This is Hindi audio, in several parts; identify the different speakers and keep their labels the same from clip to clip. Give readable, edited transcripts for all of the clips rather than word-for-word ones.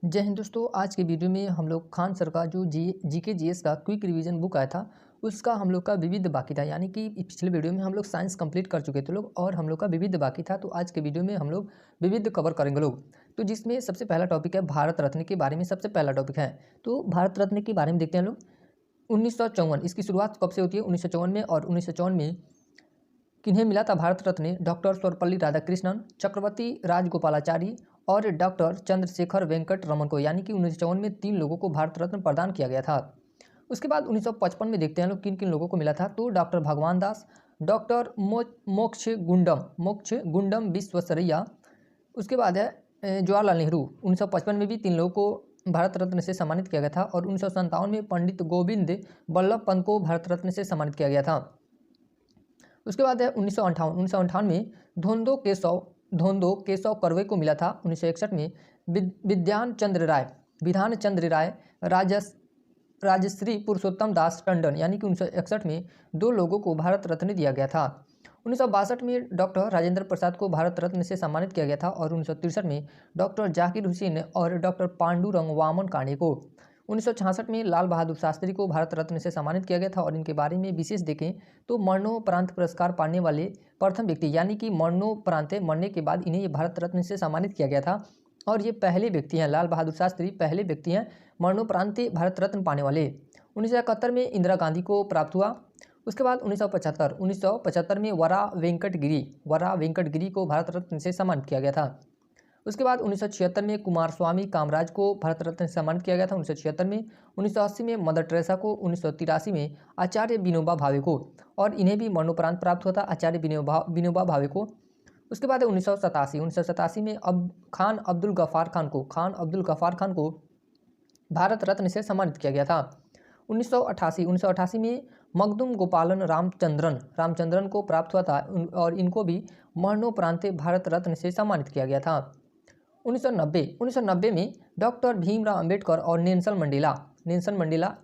Speaker 1: जय हिंद दोस्तों। आज के वीडियो में हम लोग खान सर का जो जीके जीएस का क्विक रिवीजन बुक आया था उसका हम लोग का विविध बाकी था। यानी कि पिछले वीडियो में हम लोग साइंस कंप्लीट कर चुके थे लोग और हम लोग का विविध बाकी था। तो आज के वीडियो में हम लोग विविध कवर करेंगे लोग। तो जिसमें सबसे पहला टॉपिक है भारत रत्न के बारे में। सबसे पहला टॉपिक है तो भारत रत्न के बारे में देखते हैं लोग। 1954 इसकी शुरुआत कब से होती है? 1954 में। और 1954 में किन्हें मिला था भारत रत्न? डॉक्टर सर्वपल्ली राधाकृष्णन, चक्रवर्ती राजगोपालाचारी और डॉक्टर चंद्रशेखर वेंकट रमन को। यानी कि 1954 में 3 लोगों को भारत रत्न प्रदान किया गया था। उसके बाद 1955 में देखते हैं लोग किन किन लोगों को मिला था। तो डॉक्टर भगवान दास, डॉक्टर मोक्ष गुंडम विश्वेश्वरैया। उसके बाद है जवाहरलाल नेहरू। 1955 में भी 3 लोगों को भारत रत्न से सम्मानित किया गया था। और 1957 में पंडित गोविंद बल्लभ पंत को भारत रत्न से सम्मानित किया गया था। उसके बाद है 1958 में धोंदो केशव कर्वे को मिला था। 1961 में विधान चंद्र राय राजश्री पुरुषोत्तम दास टंडन। यानी कि 1961 में 2 लोगों को भारत रत्न दिया गया था। 1962 में डॉक्टर राजेंद्र प्रसाद को भारत रत्न से सम्मानित किया गया था। और 1963 में डॉक्टर जाकिर हुसैन और डॉक्टर पांडुरंग वामन काणे को। 1966 में लाल बहादुर शास्त्री को भारत रत्न से सम्मानित किया गया था। और इनके बारे में विशेष देखें तो मरणोपरांत पुरस्कार पाने वाले प्रथम व्यक्ति, यानी कि मरणोपरांत मरने के बाद इन्हें भारत रत्न से सम्मानित किया गया था। और ये पहले व्यक्ति हैं, लाल बहादुर शास्त्री पहले व्यक्ति हैं मरणोपरांत भारत रत्न पाने वाले। 1971 में इंदिरा गांधी को प्राप्त हुआ। उसके बाद 1975 में वरा वेंकट गिरी को भारत रत्न से सम्मानित किया गया था। उसके बाद 1976 में कुमार स्वामी कामराज को भारत रत्न से सम्मानित किया गया था 1976 में। 1980 में मदर टेरेसा को। 1983 में आचार्य विनोबा भावे को, और इन्हें भी मरणोपरांत प्राप्त हुआ था आचार्य विनोबा भावे को। उसके बाद 1987 में खान अब्दुल गफ्फार खान को भारत रत्न से सम्मानित किया गया था। 1988 में मखदूम गोपालन रामचंद्रन को प्राप्त हुआ था और इनको भी मरणोपरांत भारत रत्न से सम्मानित किया गया था। 1990 में डॉक्टर भीमराव अंबेडकर और नेल्सन मंडेला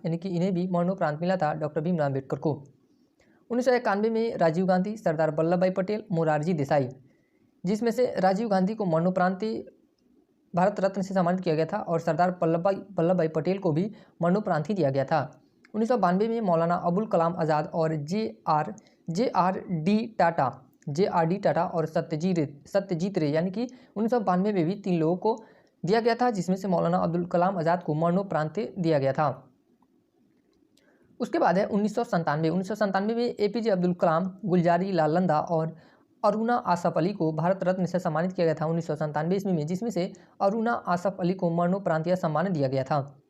Speaker 1: यानी कि इन्हें भी मरणोपरांत मिला था डॉक्टर भीमराव अंबेडकर को। 1991 में राजीव गांधी, सरदार वल्लभ भाई पटेल, मोरारजी देसाई, जिसमें से राजीव गांधी को मरणोपरांत भारत रत्न से सम्मानित किया गया था और सरदार वल्लभ भाई पटेल को भी मरणोपरांत ही दिया गया था। 1992 में मौलाना अबुल कलाम आज़ाद और जे आर डी टाटा और सत्यजीत रे, यानी कि 1992 में भी 3 लोगों को दिया गया था, जिसमें से मौलाना अब्दुल कलाम आज़ाद को मरणोपरांत दिया गया था। उसके बाद है 1997 में एपीजे अब्दुल कलाम, गुलजारी लाल नंदा और अरुणा आसफ अली को भारत रत्न से सम्मानित किया गया था 1997 ईस्वी में, जिसमें से अरुणा आसफ अली को मरणोपरांत सम्मान दिया गया था।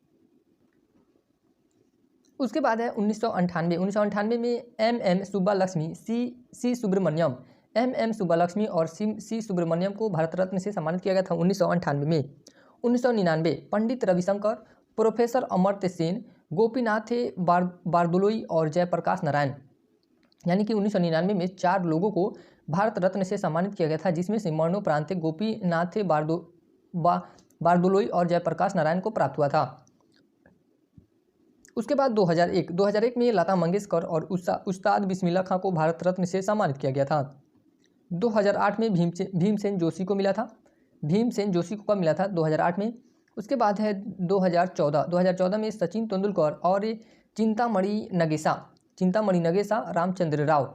Speaker 1: उसके बाद है 1998 में एम सुब्बालक्ष्मी और सी सुब्रमण्यम को भारत रत्न से सम्मानित किया गया था 1998 में। 1999 पंडित रविशंकर, प्रोफेसर अमर्त्य सेन, गोपीनाथ बारदोलोई और जयप्रकाश नारायण, यानी कि 1999 में 4 लोगों को भारत रत्न से सम्मानित किया गया था, जिसमें से मरणोपरांत गोपीनाथ बारदोलोई और जयप्रकाश नारायण को प्राप्त हुआ था। उसके बाद 2001 में लता मंगेशकर और उस्ताद बिस्मिल्लाह खां को भारत रत्न से सम्मानित किया गया था। 2008 में भीमसेन जोशी को मिला था। भीमसेन जोशी को कब मिला था? 2008 में। उसके बाद है 2014 में सचिन तेंदुलकर और चिंतामणि नगेसा रामचंद्र राव,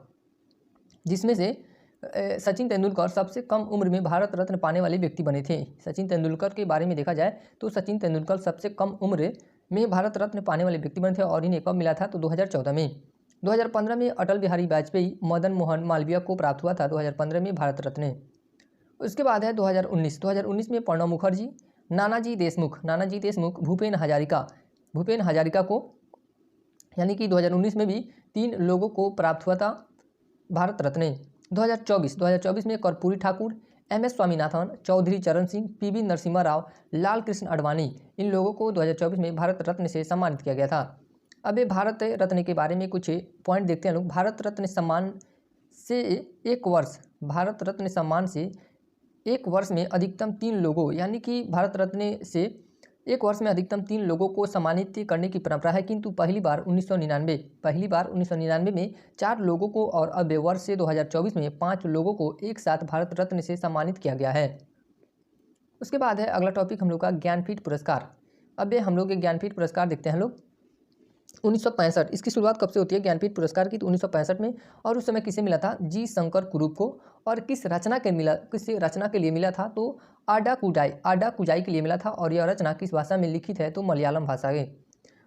Speaker 1: जिसमें से सचिन तेंदुलकर सबसे कम उम्र में भारत रत्न पाने वाले व्यक्ति बने थे। सचिन तेंदुलकर के बारे में देखा जाए तो सचिन तेंदुलकर सबसे कम उम्र में भारत रत्न पाने वाले व्यक्ति बने थे और इन्हें कब मिला था? तो 2014 में। 2015 में अटल बिहारी वाजपेयी, मदन मोहन मालवीय को प्राप्त हुआ था 2015 में भारत रत्न। उसके बाद है 2019 में प्रणब मुखर्जी, नानाजी देशमुख, भूपेन हजारिका को, यानी कि 2019 में भी 3 लोगों को प्राप्त हुआ था भारत रत्न। 2024 में कर्पूरी ठाकुर, MS स्वामीनाथन, चौधरी चरण सिंह, PV नरसिम्हा राव, लाल कृष्ण आडवाणी, इन लोगों को 2024 में भारत रत्न से सम्मानित किया गया था। अब ये भारत रत्न के बारे में कुछ पॉइंट देखते हैं लोग। भारत रत्न सम्मान से एक वर्ष में अधिकतम 3 लोगों, यानी कि भारत रत्न से एक वर्ष में अधिकतम 3 लोगों को सम्मानित करने की परंपरा है, किंतु पहली बार 1999 में 4 लोगों को और अब वर्ष से 2024 में 5 लोगों को एक साथ भारत रत्न से सम्मानित किया गया है। उसके बाद है अगला टॉपिक हम लोग का ज्ञानपीठ पुरस्कार। अब ये हम लोग एक ज्ञानपीठ पुरस्कार देखते हैं लोग। 1965 इसकी शुरुआत कब से होती है ज्ञानपीठ पुरस्कार की, तो 1965 में। और उस समय किसे मिला था, जी शंकर कुरूप को। और किस रचना के लिए मिला था, तो आडा कुजाई के लिए मिला था। और यह रचना किस भाषा में लिखित है, तो मलयालम भाषा में।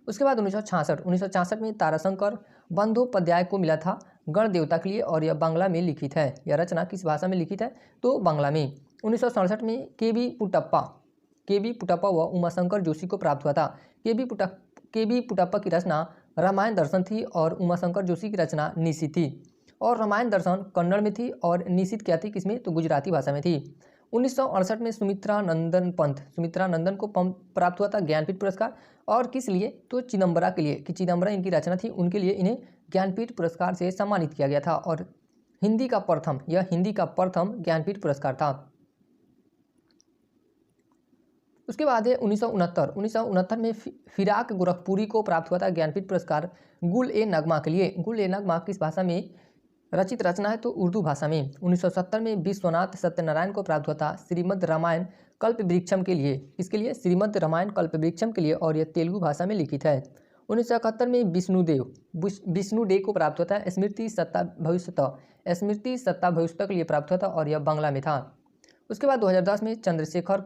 Speaker 1: उसके बाद 1966 में ताराशंकर बंदोपाध्याय को मिला था गण देवता के लिए, और यह बांग्ला में लिखित है। यह रचना किस भाषा में लिखित है, तो बांग्ला में। 1967 में के बी पुटप्पा व उमाशंकर जोशी को प्राप्त हुआ था। के बी पुटप्पा की रचना रामायण दर्शन थी और उमाशंकर जोशी की रचना निशित थी। और रामायण दर्शन कन्नड़ में थी और निशित क्या थी, किसमें, तो गुजराती भाषा में थी। 1968 में सुमित्रा नंदन को प्राप्त हुआ था ज्ञानपीठ पुरस्कार। और किस लिए, तो चिदम्बरा के लिए, कि चिदम्बरा इनकी रचना थी, उनके लिए इन्हें ज्ञानपीठ पुरस्कार से सम्मानित किया गया था। और हिंदी का प्रथम ज्ञानपीठ पुरस्कार था। उसके बाद है 1969 में फिराक गोरखपुरी को प्राप्त हुआ था ज्ञानपीठ पुरस्कार गुल ए नगमा के लिए। गुल ए नगमा किस भाषा में रचित रचना है, तो उर्दू भाषा में। 1970 में विश्वनाथ सत्यनारायण को प्राप्त हुआ था श्रीमद् रामायण कल्पवृक्षम के लिए। इसके लिए श्रीमद् रामायण कल्पवृक्षम के लिए, और यह तेलुगु भाषा में लिखित है। 1971 में विष्णुदेव को प्राप्त हुआ था स्मृति सत्ता भविष्यत के लिए प्राप्त हुआ था, और यह बांग्ला में था। उसके बाद 2010 में चंद्रशेखर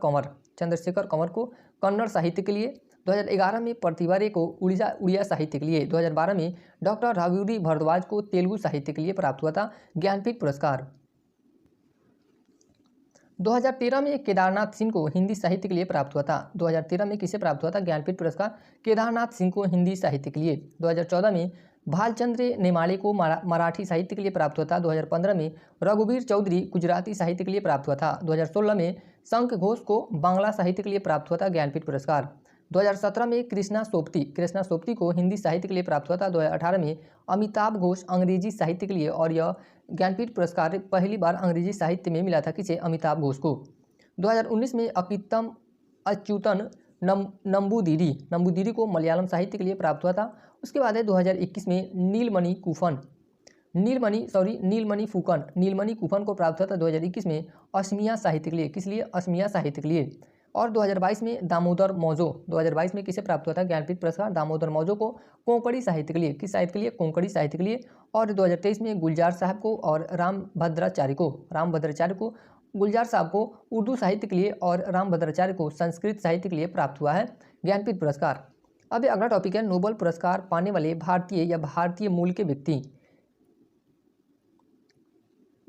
Speaker 1: कंवर को कन्नड़ साहित्य के लिए। 2011 में प्रतिभा रे को उड़िया साहित्य के लिए। 2012 में डॉक्टर राघुरी भारद्वाज को तेलुगु साहित्य के लिए प्राप्त हुआ था ज्ञानपीठ पुरस्कार। 2013 में केदारनाथ सिंह को हिंदी साहित्य के लिए प्राप्त हुआ था। 2013 में किसे प्राप्त हुआ था ज्ञानपीठ पुरस्कार, केदारनाथ सिंह को हिंदी साहित्य के लिए। 2014 में भालचंद्र नेमाड़े को मराठी साहित्य के लिए प्राप्त हुआ था। 2015 में रघुवीर चौधरी गुजराती साहित्य के लिए प्राप्त हुआ था। 2016 में शंख घोष को बांग्ला साहित्य के लिए प्राप्त हुआ था ज्ञानपीठ पुरस्कार। 2017 में कृष्णा सोप्ती को हिंदी साहित्य के लिए प्राप्त हुआ था। 2018 में अमिताभ घोष अंग्रेजी साहित्य के लिए, और यह ज्ञानपीठ पुरस्कार पहली बार अंग्रेजी साहित्य में मिला था, किसे, अमिताभ घोष को। 2019 में अच्युतन नंबूदिरी को मलयालम साहित्य के लिए प्राप्त हुआ था। उसके बाद है 2021 में नीलमणि फूकन को प्राप्त हुआ था 2021 में असमिया साहित्य के लिए। किस लिए, असमिया साहित्य के लिए। और 2022 में दामोदर मौजो, 2022 में किसे प्राप्त हुआ था ज्ञानपीठ पुरस्कार, दामोदर मौजो को कोंकणी साहित्य के लिए। किस साहित्य के लिए, कोंकणी साहित्य के लिए। और 2023 में गुलजार साहब को और गुलजार साहब को उर्दू साहित्य के लिए और रामभद्राचार्य को संस्कृत साहित्य के लिए प्राप्त हुआ है ज्ञानपीठ पुरस्कार। अब अगला टॉपिक है नोबेल पुरस्कार पाने वाले भारतीय मूल के व्यक्ति,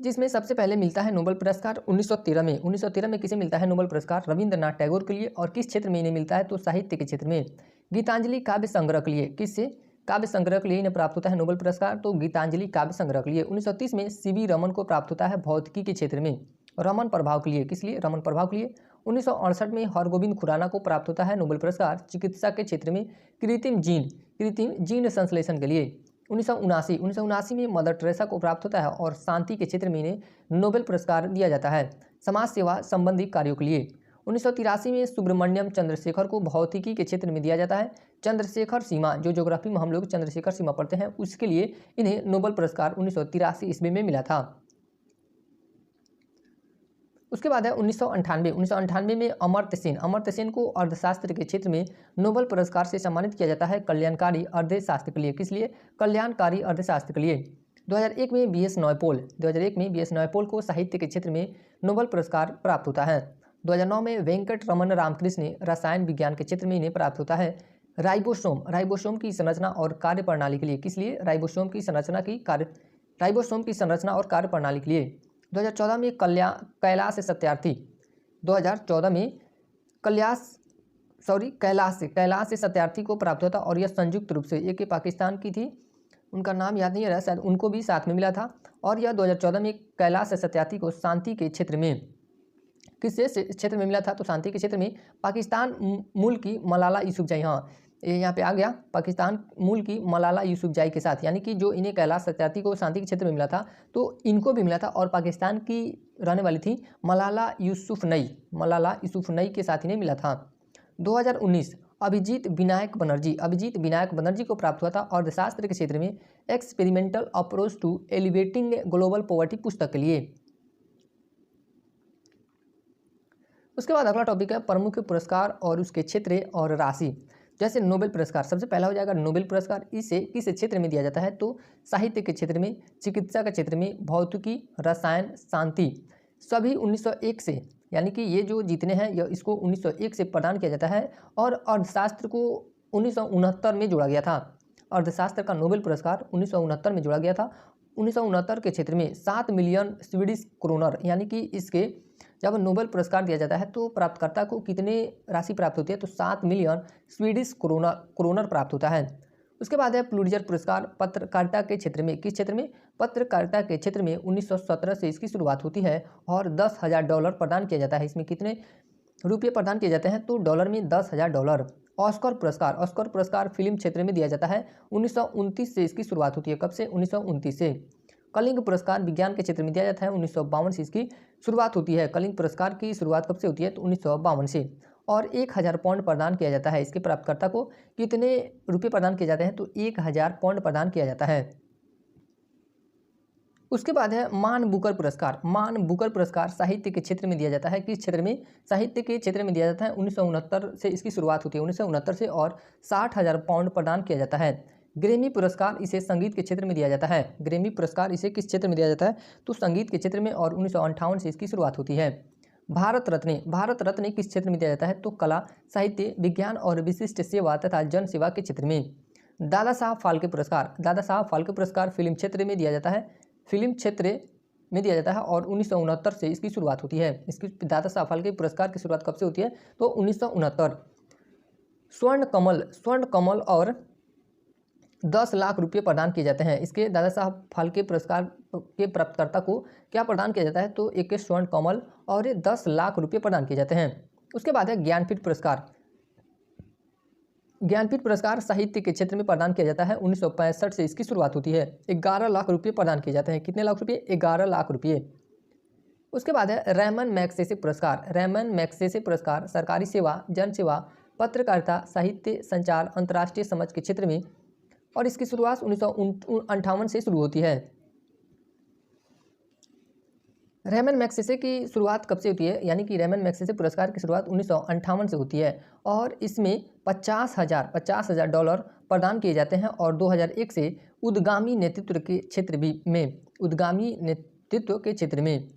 Speaker 1: जिसमें सबसे पहले मिलता है नोबेल पुरस्कार 1913 में किसे मिलता है नोबेल पुरस्कार, रविंद्रनाथ टैगोर के लिए। और किस क्षेत्र में इन्हें मिलता है, तो साहित्य के क्षेत्र में। गीतांजलि काव्य संग्रह के लिए, किससे, काव्य संग्रह के लिए इन्हें प्राप्त होता है नोबेल पुरस्कार, तो गीतांजलि काव्य संग्रह के लिए। 1930 में सीवी रमन को प्राप्त होता है भौतिकी के क्षेत्र में, रमन प्रभाव के लिए। किस लिए, रमन प्रभाव के लिए। 1968 में हरगोविंद खुराना को प्राप्त होता है नोबेल पुरस्कार चिकित्सा के क्षेत्र में, कृत्रिम जीन संश्लेषण के लिए। 1979 में मदर टेरेसा को प्राप्त होता है और शांति के क्षेत्र में इन्हें नोबेल पुरस्कार दिया जाता है समाज सेवा संबंधी कार्यों के लिए। 1983 में सुब्रमण्यम चंद्रशेखर को भौतिकी के क्षेत्र में दिया जाता है चंद्रशेखर सीमा, जो ज्योग्राफी में हम लोग चंद्रशेखर सीमा पढ़ते हैं, उसके लिए इन्हें नोबेल पुरस्कार 1983 ईस्वी में मिला था। उसके बाद है 1998 में अमर्त्य सेन को अर्थशास्त्र के क्षेत्र में नोबेल पुरस्कार से सम्मानित किया जाता है कल्याणकारी अर्थशास्त्र के लिए। किस लिए, कल्याणकारी अर्थशास्त्र के लिए। 2001 में बी एस नॉयपॉल को साहित्य के क्षेत्र में नोबेल पुरस्कार प्राप्त होता है। 2009 में वेंकट रमन रामकृष्ण ने रसायन विज्ञान के क्षेत्र में इन्हें प्राप्त होता है राइबोसोम की संरचना और कार्य प्रणाली के लिए। किस लिए, राइबोसोम की संरचना और कार्य प्रणाली के लिए। 2014 में कैलाश सत्यार्थी 2014 में कैलाश सत्यार्थी को प्राप्त हुआ था, और यह संयुक्त रूप से, एक पाकिस्तान की थी, उनका नाम याद नहीं आ रहा, शायद उनको भी साथ में मिला था। और यह 2014 में कैलाश सत्यार्थी को शांति के क्षेत्र में, किस क्षेत्र में मिला था, तो शांति के क्षेत्र में। पाकिस्तान मूल की मलाला यूसुफजई, हाँ ये यहाँ पे आ गया, पाकिस्तान मूल की मलाला यूसुफजई के साथ, यानी कि जो इन्हें कैलाश सत्यार्थी को शांति के क्षेत्र में मिला था, तो इनको भी मिला था। और पाकिस्तान की रहने वाली थी मलाला यूसुफजई के साथ इन्हें मिला था। 2019 अभिजीत विनायक बनर्जी को प्राप्त हुआ था अर्थशास्त्र के क्षेत्र में experimental approach to alleviating global poverty पुस्तक के लिए। उसके बाद अगला टॉपिक है प्रमुख पुरस्कार और उसके क्षेत्र और राशि। जैसे नोबेल पुरस्कार सबसे पहला हो जाएगा नोबेल पुरस्कार। इसे किस क्षेत्र में दिया जाता है? तो साहित्य के क्षेत्र में, चिकित्सा के क्षेत्र में, भौतिकी, रसायन, शांति। सभी 1901 से, यानी कि ये जो जीतने हैं यह इसको 1901 से प्रदान किया जाता है। और अर्थशास्त्र को 1969 में जोड़ा गया था। अर्थशास्त्र का नोबेल पुरस्कार 1969 में जोड़ा गया था। 1969 के क्षेत्र में 7 मिलियन स्वीडिश क्रोनर, यानी कि इसके जब नोबेल पुरस्कार दिया जाता है तो प्राप्तकर्ता को कितने राशि प्राप्त होती है? तो 7 मिलियन स्वीडिश क्रोनर प्राप्त होता है। उसके बाद है पुलित्जर पुरस्कार पत्रकारिता के क्षेत्र में। किस क्षेत्र में? पत्रकारिता के क्षेत्र में 1917 से इसकी शुरुआत होती है और $10,000 प्रदान किया जाता है। इसमें कितने रुपये प्रदान किए जाते हैं? तो डॉलर में $10,000। ऑस्कर पुरस्कार, ऑस्कर पुरस्कार फिल्म क्षेत्र में दिया जाता है। 1929 से इसकी शुरुआत होती है। कब से? 1929 से। कलिंग पुरस्कार विज्ञान के क्षेत्र में दिया जाता है। 1952 से इसकी शुरुआत होती है। कलिंग पुरस्कार की शुरुआत कब से होती है? तो 1952 से। और 1000 पाउंड प्रदान किया जाता है। इसके प्राप्तकर्ता को कितने रुपये प्रदान किए जाते हैं? तो 1000 पाउंड प्रदान किया जाता है। उसके बाद है मान बुकर पुरस्कार। मान बुकर पुरस्कार साहित्य के क्षेत्र में दिया जाता है। किस क्षेत्र में? साहित्य के क्षेत्र में दिया जाता है। 1969 से इसकी शुरुआत होती है, 1969 से, और 60,000 पाउंड प्रदान किया जाता है। ग्रैमी पुरस्कार इसे संगीत के क्षेत्र में दिया जाता है। ग्रैमी पुरस्कार इसे किस क्षेत्र में दिया जाता है? तो संगीत के क्षेत्र में, और 1958 से इसकी शुरुआत होती है। भारत रत्न, भारत रत्न किस क्षेत्र में दिया जाता है? तो कला, साहित्य, विज्ञान और विशिष्ट सेवा तथा जन सेवा के क्षेत्र में। दादा साहब फाल्के पुरस्कार, दादा साहब फाल्के पुरस्कार फिल्म क्षेत्र में दिया जाता है। फिल्म क्षेत्र में दिया जाता है और 1969 से इसकी शुरुआत होती है। इसकी दादा साहब फाल्के पुरस्कार की शुरुआत कब से होती है? तो 1969। स्वर्ण कमल, स्वर्ण कमल और 10 लाख रुपये प्रदान किए जाते हैं। इसके दादा साहब फाल्के पुरस्कार के प्राप्तकर्ता को क्या प्रदान किया जाता है? तो एक स्वर्ण कमल और 10 लाख रुपये प्रदान किए जाते हैं। उसके बाद है ज्ञानपीठ पुरस्कार। ज्ञानपीठ पुरस्कार साहित्य के क्षेत्र में प्रदान किया जाता है। 1965 से इसकी शुरुआत होती है। 11 लाख रुपये प्रदान किए जाते हैं। कितने लाख रुपये? 11 लाख रुपये। उसके बाद है रैमन मैग्सेसे पुरस्कार। रैमन मैग्सेसे पुरस्कार सरकारी सेवा, जन सेवा, पत्रकारिता, साहित्य, संचार, अंतर्राष्ट्रीय समझ के क्षेत्र में, और इसकी शुरुआत 1958 से शुरू होती है। रैमन मैग्सेसे की शुरुआत कब से होती है? यानी कि रैमन मैग्सेसे पुरस्कार की शुरुआत 1958 से होती है और इसमें $50,000 प्रदान किए जाते हैं। और 2001 से उद्गामी नेतृत्व के क्षेत्र में, उद्गामी नेतृत्व के क्षेत्र में।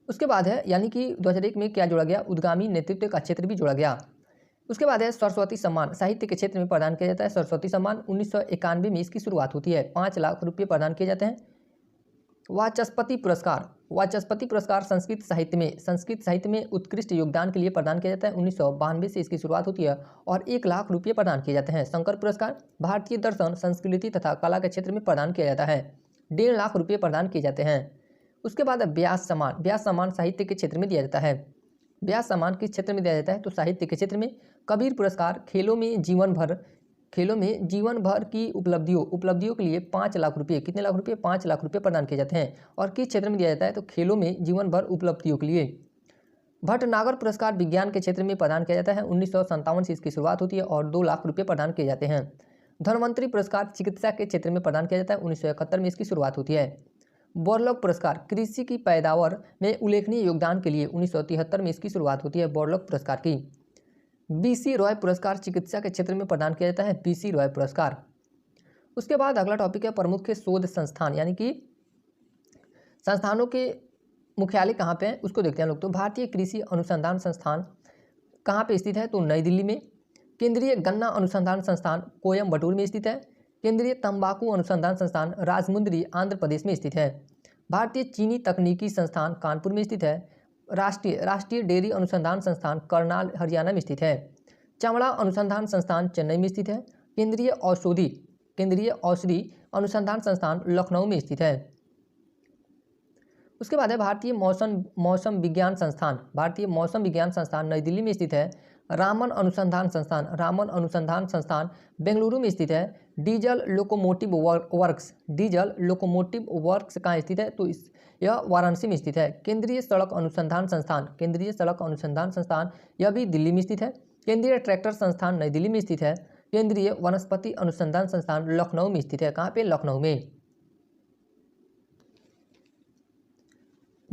Speaker 1: उसके बाद है, यानी कि 2001 में क्या जोड़ा गया? उद्गामी नेतृत्व का क्षेत्र भी जोड़ा गया। उसके बाद है सरस्वती सम्मान, साहित्य के क्षेत्र में प्रदान किया जाता है। सरस्वती सम्मान 1991 में इसकी शुरुआत होती है। 5 लाख रुपये प्रदान किए जाते हैं। वाचस्पति पुरस्कार, वाचस्पति पुरस्कार संस्कृत साहित्य में उत्कृष्ट योगदान के लिए प्रदान किया जाता है। 1992 से इसकी शुरुआत होती है और 1 लाख रुपये प्रदान किए जाते हैं। शंकर पुरस्कार भारतीय दर्शन, संस्कृति तथा कला के क्षेत्र में प्रदान किया जाता है। 1.5 लाख रुपये प्रदान किए जाते हैं। उसके बाद व्यास सम्मान, व्यास सम्मान साहित्य के क्षेत्र में दिया जाता है। व्यास सम्मान किस क्षेत्र में दिया जाता है? तो साहित्य के क्षेत्र में। कबीर पुरस्कार खेलों में जीवन भर की उपलब्धियों के लिए 5 लाख रुपये, कितने लाख रुपये? 5 लाख रुपये प्रदान किए जाते हैं। और किस क्षेत्र में दिया जाता है? तो खेलों में जीवन भर उपलब्धियों के लिए। भटनागर पुरस्कार विज्ञान के क्षेत्र में प्रदान किया जाता है। 1957 से इसकी शुरुआत होती है और 2 लाख रुपये प्रदान किए जाते हैं। धन्वंतरी पुरस्कार चिकित्सा के क्षेत्र में प्रदान किया जाता है। 1971 में इसकी शुरुआत होती है। बोरलॉग पुरस्कार कृषि की पैदावार में उल्लेखनीय योगदान के लिए 1973 में इसकी शुरुआत होती है बोरलॉग पुरस्कार की। BC रॉय पुरस्कार चिकित्सा के क्षेत्र में प्रदान किया जाता है। BC रॉय पुरस्कार। उसके बाद अगला टॉपिक है प्रमुख शोध संस्थान, यानी कि संस्थानों के मुख्यालय कहाँ पे हैं उसको देखते हैं लोग। तो भारतीय कृषि अनुसंधान संस्थान कहाँ पे स्थित है? तो नई दिल्ली में। केंद्रीय गन्ना अनुसंधान संस्थान कोयम्बटूर में स्थित है। केंद्रीय तंबाकू अनुसंधान संस्थान राजमुंद्री आंध्र प्रदेश में स्थित है। भारतीय चीनी तकनीकी संस्थान कानपुर में स्थित है। राष्ट्रीय डेयरी अनुसंधान संस्थान करनाल हरियाणा में स्थित है। चमड़ा अनुसंधान संस्थान चेन्नई में स्थित है। केंद्रीय औषधि अनुसंधान संस्थान लखनऊ में स्थित है। उसके बाद है भारतीय मौसम विज्ञान संस्थान नई दिल्ली में स्थित है। रामन अनुसंधान संस्थान बेंगलुरु में स्थित है। डीजल लोकोमोटिव वर्क्स कहाँ स्थित है? तो यह वाराणसी में स्थित है। केंद्रीय सड़क अनुसंधान संस्थान यह भी दिल्ली में स्थित है। केंद्रीय ट्रैक्टर संस्थान नई दिल्ली में स्थित है। केंद्रीय वनस्पति अनुसंधान संस्थान लखनऊ में स्थित है। कहाँ पे? लखनऊ में।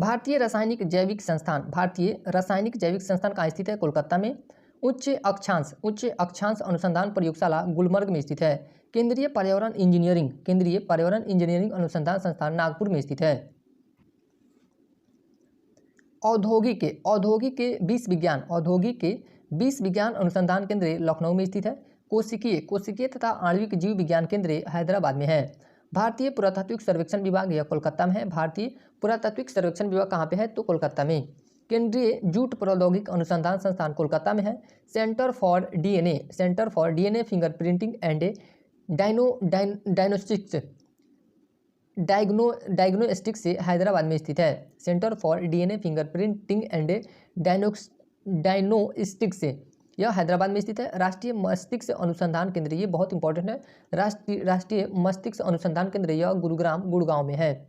Speaker 1: भारतीय रासायनिक जैविक संस्थान, भारतीय रासायनिक जैविक संस्थान कहाँ स्थित है? कोलकाता में। उच्च अक्षांश अनुसंधान प्रयोगशाला गुलमर्ग में स्थित है। केंद्रीय पर्यावरण इंजीनियरिंग अनुसंधान संस्थान नागपुर में स्थित है। औद्योगिक के विष विज्ञान अनुसंधान केंद्र लखनऊ में स्थित है। कोशिकीय तथा आणविक जीव विज्ञान केंद्र हैदराबाद में है। भारतीय पुरातात्विक सर्वेक्षण विभाग यह कोलकाता में है। भारतीय पुरातात्विक सर्वेक्षण विभाग कहाँ पे है? तो कोलकाता में। केंद्रीय जूट प्रौद्योगिक अनुसंधान संस्थान कोलकाता में है। Centre for DNA fingerprinting and diagnostics से हैदराबाद में स्थित है। Centre for DNA fingerprinting and diagnostics से यह हैदराबाद में स्थित है। राष्ट्रीय मस्तिष्क अनुसंधान केंद्र, ये बहुत इंपॉर्टेंट है, राष्ट्रीय मस्तिष्क अनुसंधान केंद्र यह गुड़गांव में है।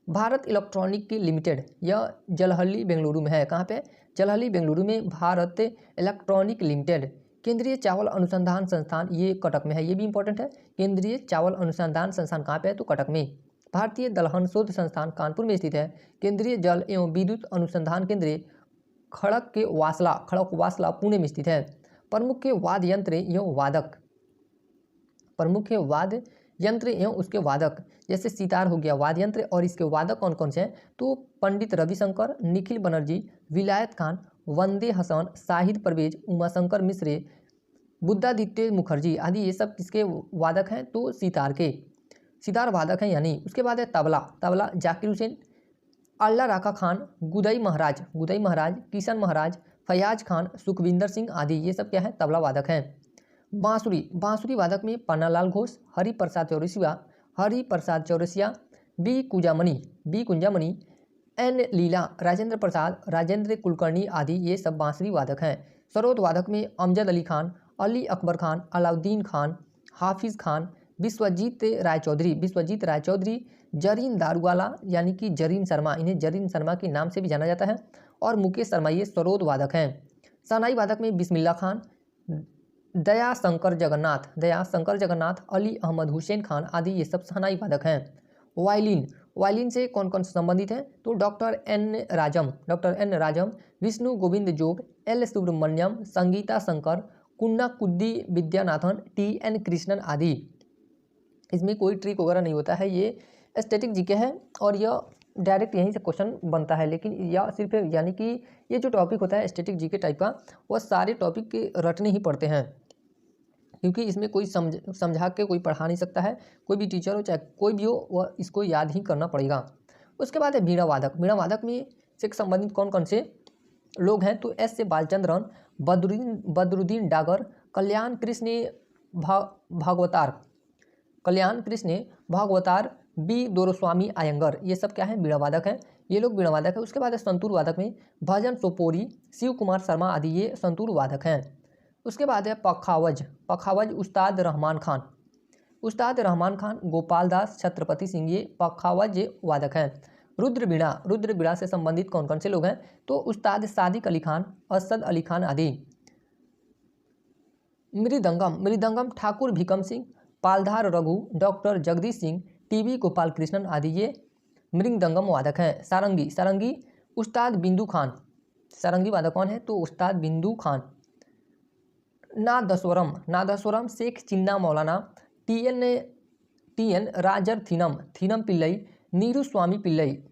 Speaker 1: भारत इलेक्ट्रॉनिक लिमिटेड यह जलहल्ली बेंगलुरु में है। कहाँ पे? जलहल्ली बेंगलुरु में भारत इलेक्ट्रॉनिक लिमिटेड। केंद्रीय चावल अनुसंधान संस्थान ये कटक में है, ये भी इंपॉर्टेंट है। केंद्रीय चावल अनुसंधान संस्थान कहाँ पे है? तो कटक में। भारतीय दलहन शोध संस्थान कानपुर में स्थित है। केंद्रीय जल एवं विद्युत अनुसंधान केंद्र खड़कवासला पुणे में स्थित है। प्रमुख वाद्य यंत्र एवं उसके वादक, जैसे सितार हो गया वाद्य यंत्र, और इसके वादक कौन कौन से हैं? तो पंडित रविशंकर, निखिल बनर्जी, विलायत खान, वंदे हसन, शाहिद परवेज, उमाशंकर मिश्र, बुद्धादित्य मुखर्जी आदि, ये सब किसके वादक हैं? तो सितार वादक हैं यानी। उसके बाद है तबला जाकिर हुसैन, अल्लाह राका खान, गुदई महाराज, किशन महाराज, फयाज खान, सुखविंदर सिंह आदि, ये सब क्या है? तबला वादक हैं। बांसुरी वादक में पन्नालाल घोष, हरि प्रसाद चौरसिया, बी कुंजामणि, एन लीला, राजेंद्र प्रसाद, राजेंद्र कुलकर्णी आदि, ये सब बांसुरी वादक हैं। सरोद वादक में अमजद अली खान, अली अकबर खान, अलाउद्दीन खान, हाफिज खान, विश्वजीत राय चौधरी, जरीन दारूवाला यानी कि जरीन शर्मा, इन्हें जरीन शर्मा के नाम से भी जाना जाता है, और मुकेश शर्मा, ये सरोद वादक हैं। शहनाई वादक में बिस्मिल्ला खान, दया शंकर जगन्नाथ, अली अहमद हुसैन खान आदि, ये सब शहनाई वादक हैं। वायलिन से कौन कौन संबंधित हैं? तो डॉक्टर एन राजम, विष्णु गोविंद जोग, एल सुब्रमण्यम, संगीता शंकर, कुन्ना कुद्दी विद्यानाथन, टी.एन. कृष्णन आदि। इसमें कोई ट्रिक वगैरह नहीं होता है, ये स्टैटिक जीके है और यह डायरेक्ट यहीं से क्वेश्चन बनता है। लेकिन यह सिर्फ यानी कि ये जो टॉपिक होता है स्टैटिक जीके टाइप का, वह सारे टॉपिक के रटने ही पड़ते हैं, क्योंकि इसमें कोई समझा के कोई पढ़ा नहीं सकता है। कोई भी टीचर हो चाहे कोई भी हो, वह इसको याद ही करना पड़ेगा। उसके बाद है वीणा वादक में से संबंधित कौन कौन से लोग हैं? तो एस. बालचंद्रन, बदरुद्दीन डागर, कल्याण कृष्ण भागवतार, बी. दोरस्वामी आयंगर, ये सब क्या है? वीणा वादक हैं। ये लोग वीणा वादक है। उसके बाद है संतूर वादक में भजन सोपोरी, शिव कुमार शर्मा आदि, ये संतूर वादक हैं। उसके बाद है पखावज उस्ताद रहमान खान, गोपाल दास, छत्रपति सिंह, ये पखावज वादक हैं। रुद्र वीणा से संबंधित कौन कौन से लोग हैं? तो उस्ताद सादिक अली खान, असद अली खान आदि। मृदंगम ठाकुर भीकम सिंह, पालधार रघु, डॉक्टर जगदीश सिंह, टीबी गोपाल कृष्णन आदि, ये मृदंगम वादक हैं। सारंगी उस्ताद बिंदु खान, सारंगी वादक कौन है? तो उस्ताद बिंदु खान। नादस्वरम शेख चिन्ना मौलाना, टी.एन. राजर थीनम पिल्लई, नीरू स्वामी पिल्लई।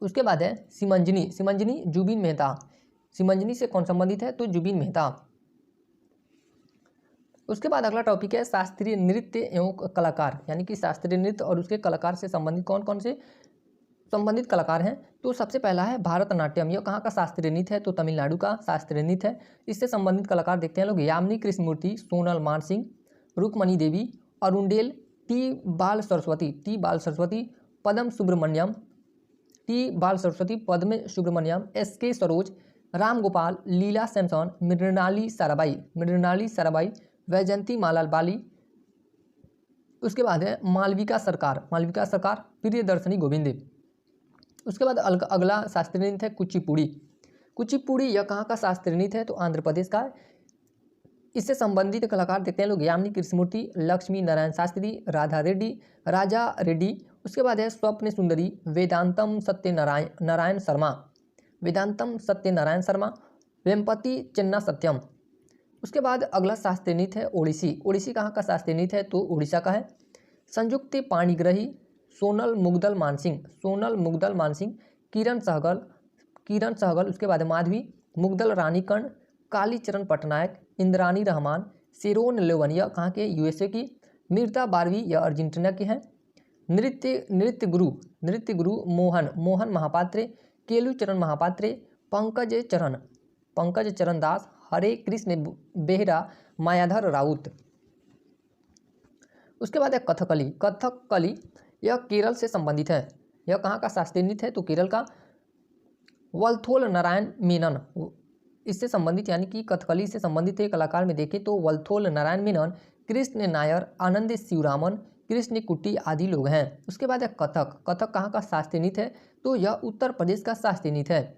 Speaker 1: उसके बाद है सिमंजनी जुबिन मेहता। सिमंजनी से कौन संबंधित है? तो जुबिन मेहता। उसके बाद अगला टॉपिक है शास्त्रीय नृत्य एवं कलाकार, यानी कि शास्त्रीय नृत्य और उसके कलाकार से संबंधित कौन कौन से संबंधित कलाकार हैं। तो सबसे पहला है भरतनाट्यम, यह कहाँ का शास्त्रीय नृत्य है? तो तमिलनाडु का शास्त्रीय नृत्य है। इससे संबंधित कलाकार देखते हैं लोग, यामिनी कृष्णमूर्ति, सोनल मानसिंह, रुक्मणी देवी, अरुणडेल, टी बाल सरस्वती, पद्म सुब्रमण्यम, एस.के. सरोज, राम गोपाल, लीला सैमसन, मृणाली साराभाई, वैजयंती मालाल बाली। उसके बाद है मालविका सरकार, प्रियदर्शनी गोविंद। उसके बाद अगला शास्त्रीय नृत्य है कुचिपुड़ी, यह कहाँ का शास्त्रीय नृत्य है? तो आंध्र प्रदेश का। इससे संबंधित कलाकार देखते हैं लोग, यामिनी कृष्णमूर्ति, लक्ष्मी नारायण शास्त्री, राजा रेड्डी, उसके बाद है स्वप्न सुंदरी वेदांतम सत्यनारायण नारायण शर्मा, वेदांतम सत्यनारायण शर्मा, वेम्पति चिन्ना सत्यम। उसके बाद अगला शास्त्रीय नृत्य है ओडिसी। ओडिसी कहाँ का शास्त्रीय नृत्य है? तो उड़ीसा का है। संयुक्त पाणिग्रही सोनल मुग्दल मानसिंह, सोनल मुग्दल मानसिंह, किरण सहगल, किरण सहगल। उसके बाद माधवी मुग्दल रानीकर्ण, कालीचरण पटनायक, इंद्रानी रहमान, शेरोन लेवनिया कहाँ के? यूएसए की, मृता बारवी यह अर्जेंटीना की है। नृत्य गुरु मोहन मोहन महापात्रे, केलुचरण महापात्रे, पंकज चरण दास, हरे कृष्ण बेहरा, मायाधर राउत। उसके बाद है कथकली। कथकली यह केरल से संबंधित है। यह कहाँ का शास्त्रीय नृत्य है? तो केरल का। वल्थोल नारायण मेनन इससे संबंधित, यानी कि कथकली से संबंधित है कलाकार में देखें तो वल्थोल नारायण मेनन, कृष्ण नायर, आनंद शिवरामन, कृष्ण कुट्टी आदि लोग हैं। उसके बाद है कथक। कथक कहाँ का शास्त्रीय नृत्य है? तो यह उत्तर प्रदेश का शास्त्रीय नृत्य है।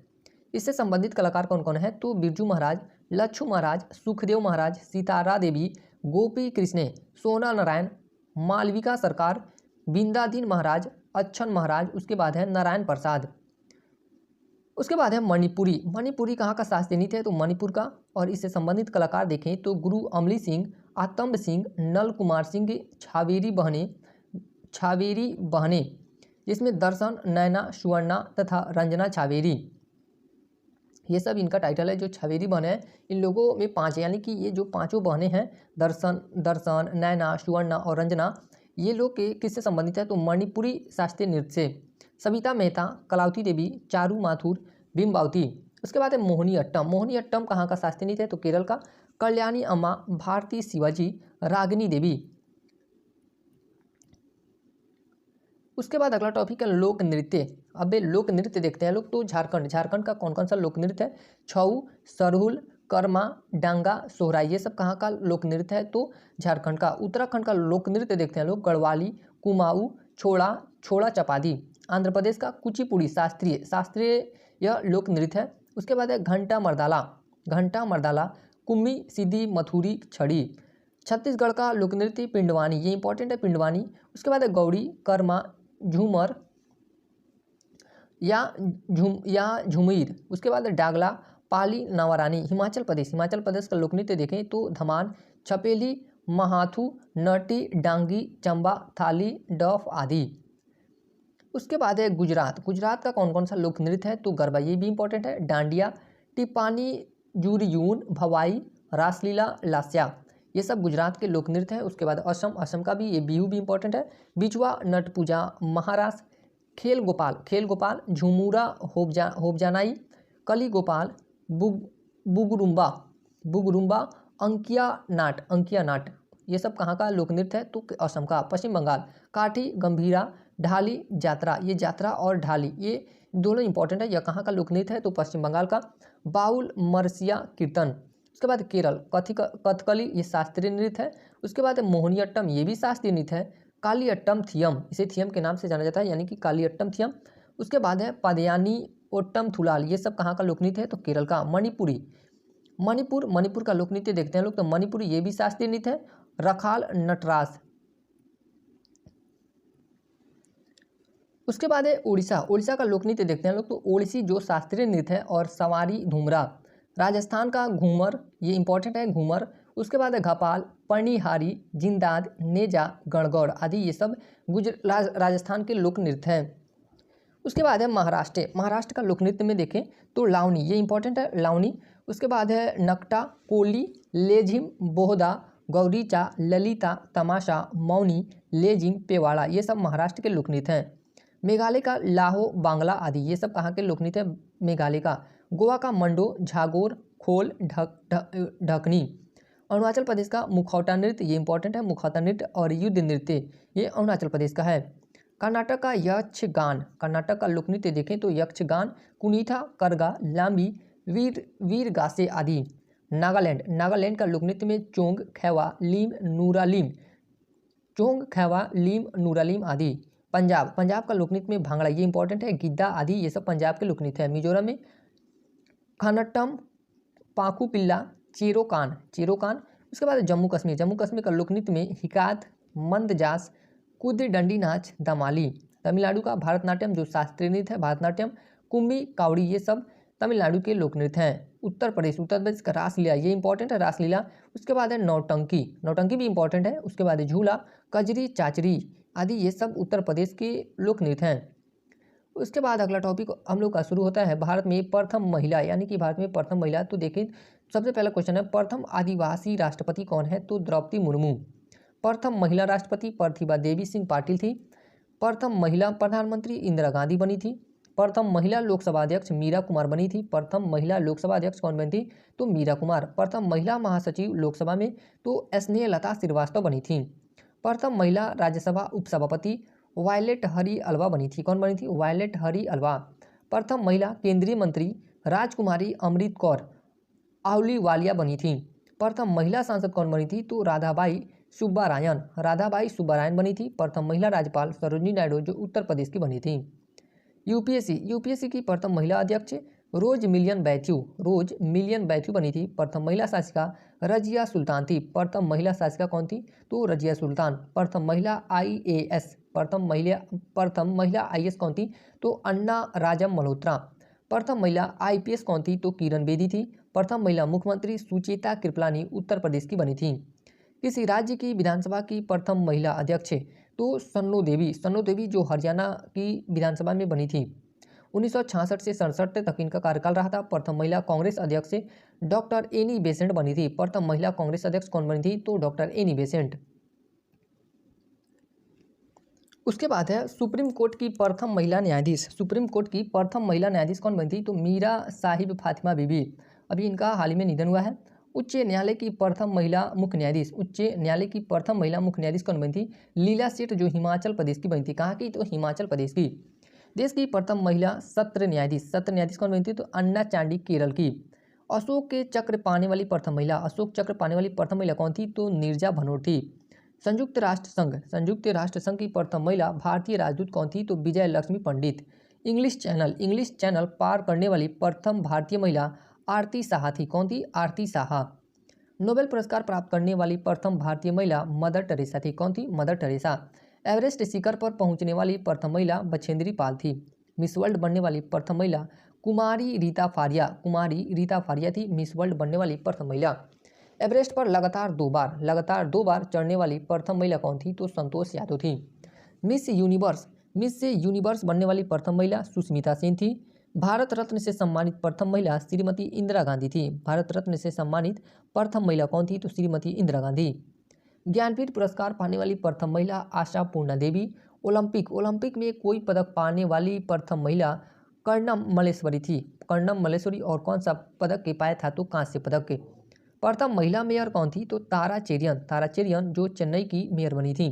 Speaker 1: इससे संबंधित कलाकार कौन कौन है? तो बिरजू महाराज, लच्छू महाराज, सुखदेव महाराज, सितारा देवी, गोपी कृष्णे, सोना नारायण, मालविका सरकार, बिंदाधीन महाराज, अच्छन महाराज। उसके बाद है नारायण प्रसाद। उसके बाद है मणिपुरी। मणिपुरी कहाँ का शास्त्रीय नृत्य है? तो मणिपुर का। और इससे संबंधित कलाकार देखें तो गुरु अमली सिंह, आतंब सिंह, नल कुमार सिंह, छावेरी बहने, जिसमें दर्शन, नैना, सुवर्णा तथा रंजना छावेरी, ये सब इनका टाइटल है। जो छावेरी बहने हैं इन लोगों में 5 यानी कि ये जो 5 बहनें हैं, दर्शन, नैना, सुवर्णा और रंजना, ये लोग किससे संबंधित है? तो मणिपुरी शास्त्रीय नृत्य से। सविता मेहता, कलावती देवी, चारू माथुर, बिम्बावती। उसके बाद है मोहिनी अट्टम। मोहिनी अट्टम कहाँ का शास्त्रीय नृत्य है? तो केरल का। कल्याणी अम्मा, भारती शिवाजी, रागिनी देवी। उसके बाद अगला टॉपिक है लोक नृत्य। अब लोक नृत्य देखते हैं लोग। तो झारखंड का कौन कौन सा लोक नृत्य है? छऊ, सरहुल, कर्मा, डांगा, सोहराई, ये सब कहाँ का लोक नृत्य है? तो झारखंड का। उत्तराखंड का लोक नृत्य देखते हैं लोग। गढ़वाली, कुमाऊँ, छोड़ा चपादी। आंध्र प्रदेश का कुचिपुड़ी शास्त्रीय यह लोक नृत्य है। उसके बाद है घंटा मर्दाला, कुम्मी, सीधी, मथुरी, छड़ी। छत्तीसगढ़ का लोक नृत्य पिंडवानी, ये इंपॉर्टेंट है पिंडवानी। उसके बाद है गौड़ी, कर्मा, झूमर या झुमीर। उसके बाद है डागला, पाली, नवारानी। हिमाचल प्रदेश का लोक नृत्य देखें तो धमान, छपेली, महाथू, नटी, डांगी, चंबा, थाली, डफ आदि। उसके बाद है गुजरात का कौन कौन सा लोक नृत्य है? तो गरबा, ये भी इंपॉर्टेंट है। डांडिया, टिपानी, जुरियून, भवाई, रासलीला, लास्या, ये सब गुजरात के लोक नृत्य है। उसके बाद असम का भी, ये बिहू भी इंपॉर्टेंट है। बिचवा, नट पूजा, महारास, खेल गोपाल, झुमुरा, होबजानाई, कली गोपाल, बुगरुम्बा, अंकिया नाट, ये सब कहाँ का लोक नृत्य है? तो असम का। पश्चिम बंगाल, काठी, गंभीरा, ढाली, जात्रा, ये जात्रा और ढाली ये दोनों इंपॉर्टेंट है। यह कहाँ का लोक नृत्य है? तो पश्चिम बंगाल का। बाउल, मरसिया, कीर्तन। उसके बाद केरल कथकली, ये शास्त्रीय नृत्य है। उसके बाद मोहिनीअट्टम, ये भी शास्त्रीय नृत्य है। कालियट्टम थियम, इसे थियम के नाम से जाना जाता है, यानी कि कालियट्टम थियम। उसके बाद है पदयानी, ओट्टम थुलाल, ये सब कहाँ का लोक नृत्य है? तो केरल का। मणिपुर का लोक नृत्य देखते हैं लोग। तो मणिपुरी, ये भी शास्त्रीय नृत्य है। रखाल, नटराज। उसके बाद है उड़ीसा का लोक नृत्य देखते हैं लोग। तो ओडिसी जो शास्त्रीय नृत्य है। और सवारी धूमरा। राजस्थान का घूमर, ये इंपॉर्टेंट है घूमर। उसके बाद है घपाल, पर्णिहारी, जिंदाद, नेजा, गणगौर आदि, ये सब राजस्थान के लोक नृत्य हैं। उसके बाद है महाराष्ट्र का लोक नृत्य में देखें तो लावनी, ये इंपॉर्टेंट है लावनी। उसके बाद है नकटा, कोली, लेझिम, बोहदा, गौरीचा, ललिता, तमाशा, मौनी, लेजिम, पेवाड़ा, ये सब महाराष्ट्र के लोक नृत्य हैं। मेघालय का लाहो, बांग्ला आदि, ये सब कहाँ के लोक नृत्य है? मेघालय का। गोवा का मंडो, झागोर, खोल, ढकनी। अरुणाचल प्रदेश का मुखौटा नृत्य, ये इंपॉर्टेंट है मुखौटा नृत्य। और युद्ध नृत्य, ये अरुणाचल प्रदेश का है। कर्नाटक का यक्षगान, कर्नाटक का लोक नृत्य देखें तो यक्षगान, कुनीठा, करगा, लांबी, वीरगासे आदि। नागालैंड का लोक नृत्य में चोंग, खैवा, लीम, नूरालीम आदि। पंजाब का लोक नृत्य में भांगड़ा, ये इंपॉर्टेंट है। गिद्दा आदि, ये सब पंजाब के लोक नृत्य है। मिजोरम में खनट्टम, पाकूपिल्ला, चेरोकान। उसके बाद जम्मू कश्मीर का लोक नृत्य में हिकात, मंदजास, कुद, डंडी नाच, दमाली तमिलनाडु का भारतनाट्यम जो शास्त्रीय नृत्य है, भारतनाट्यम, कुम्भी, कावड़ी, ये सब तमिलनाडु के लोक नृत्य हैं। उत्तर प्रदेश का रासलीला, ये इंपॉर्टेंट है रासलीला। उसके बाद है नौटंकी, नौटंकी भी इंपॉर्टेंट है। उसके बाद है झूला, कजरी, चाचरी आदि, ये सब उत्तर प्रदेश के लोक नृत्य हैं। उसके बाद अगला टॉपिक हम लोग का शुरू होता है भारत में प्रथम महिला, यानी कि भारत में प्रथम महिला। तो देखिए सबसे पहला क्वेश्चन है प्रथम आदिवासी राष्ट्रपति कौन है? तो द्रौपदी मुर्मू। प्रथम महिला राष्ट्रपति प्रतिभा देवी सिंह पाटिल थी। प्रथम महिला प्रधानमंत्री इंदिरा गांधी बनी थी। प्रथम महिला लोकसभा अध्यक्ष मीरा कुमार बनी थी। प्रथम महिला लोकसभा अध्यक्ष कौन बनी थी? तो मीरा कुमार। प्रथम महिला महासचिव लोकसभा में तो स्नेहलता श्रीवास्तव बनी थी। प्रथम महिला राज्यसभा उपसभापति वायलेट हरी अल्वा बनी थी। कौन बनी थी? वायलेट हरी अल्वा। प्रथम महिला केंद्रीय मंत्री राजकुमारी अमृत कौर आहलूवालिया बनी थी। प्रथम महिला सांसद कौन बनी थी? तो राधाबाई सुब्बारायन, राधाबाई सुब्बारायन बनी थी। प्रथम महिला राज्यपाल सरोजिनी नायडू जो उत्तर प्रदेश की बनी थी। यूपीएससी की प्रथम महिला अध्यक्ष रोज मिलियन बैथ्यू बनी थी। प्रथम महिला शासिका रजिया सुल्तान थी। प्रथम महिला शासिका कौन थी? तो रजिया सुल्तान। प्रथम महिला आईएएस कौन थी? तो अन्ना राजम मल्होत्रा। प्रथम महिला आईपीएस कौन थी? तो किरण बेदी थी। प्रथम महिला मुख्यमंत्री सुचेता कृपलानी उत्तर प्रदेश की बनी थी। किसी राज्य की विधानसभा की प्रथम महिला अध्यक्ष तो सन्नो देवी जो हरियाणा की विधानसभा में बनी थी। 1966 से 67 तक इनका कार्यकाल रहा था। प्रथम महिला कांग्रेस अध्यक्ष डॉक्टर एनी बेसेंट बनी थी। प्रथम महिला कांग्रेस अध्यक्ष कौन बनी थी? तो डॉक्टर एनी बेसेंट। उसके बाद है सुप्रीम कोर्ट की प्रथम महिला न्यायाधीश कौन बनी थी? तो मीरा साहिब फातिमा बीबी। अभी इनका हाल ही में निधन हुआ है। उच्च न्यायालय की प्रथम महिला मुख्य न्यायाधीश कौन बनी थी? लीला सेठ जो हिमाचल प्रदेश की बनी थी। कहाँ की? तो हिमाचल प्रदेश की। देश की प्रथम महिला सत्र न्यायाधीश कौन बनी थी? तो अन्ना चांडी केरल की। अशोक चक्र पाने वाली प्रथम महिला कौन थी? तो नीरजा भनोट थी। संयुक्त राष्ट्र संघ की प्रथम महिला भारतीय राजदूत कौन थी? तो विजय लक्ष्मी पंडित। इंग्लिश चैनल पार करने वाली प्रथम भारतीय महिला आरती साहा थी। कौन थी? आरती साहा। नोबेल पुरस्कार प्राप्त करने वाली प्रथम भारतीय महिला मदर टेरेसा थी। कौन थी? Mother Teresa. एवरेस्ट शिखर पर पहुंचने वाली प्रथम महिला बछेंद्री पाल थी। मिस वर्ल्ड बनने वाली प्रथम महिला कुमारी रीता फारिया थी। मिस वर्ल्ड बनने वाली प्रथम महिला। एवरेस्ट पर लगातार दो बार चढ़ने वाली प्रथम महिला कौन थी? तो संतोष यादव थी। मिस यूनिवर्स बनने वाली प्रथम महिला सुष्मिता सेन थी। भारत रत्न से सम्मानित प्रथम महिला श्रीमती इंदिरा गांधी थी। भारत रत्न से सम्मानित प्रथम महिला कौन थी? तो श्रीमती इंदिरा गांधी। ज्ञानपीठ पुरस्कार पाने वाली प्रथम महिला आशा पूर्णा देवी। ओलंपिक में कोई पदक पाने वाली प्रथम महिला कर्णम मल्लेश्वरी थी। और कौन सा पदक के पाया था? तो कांस्य पदक के। प्रथम महिला मेयर कौन थी? तो तारा चेरियन जो चेन्नई की मेयर बनी थी।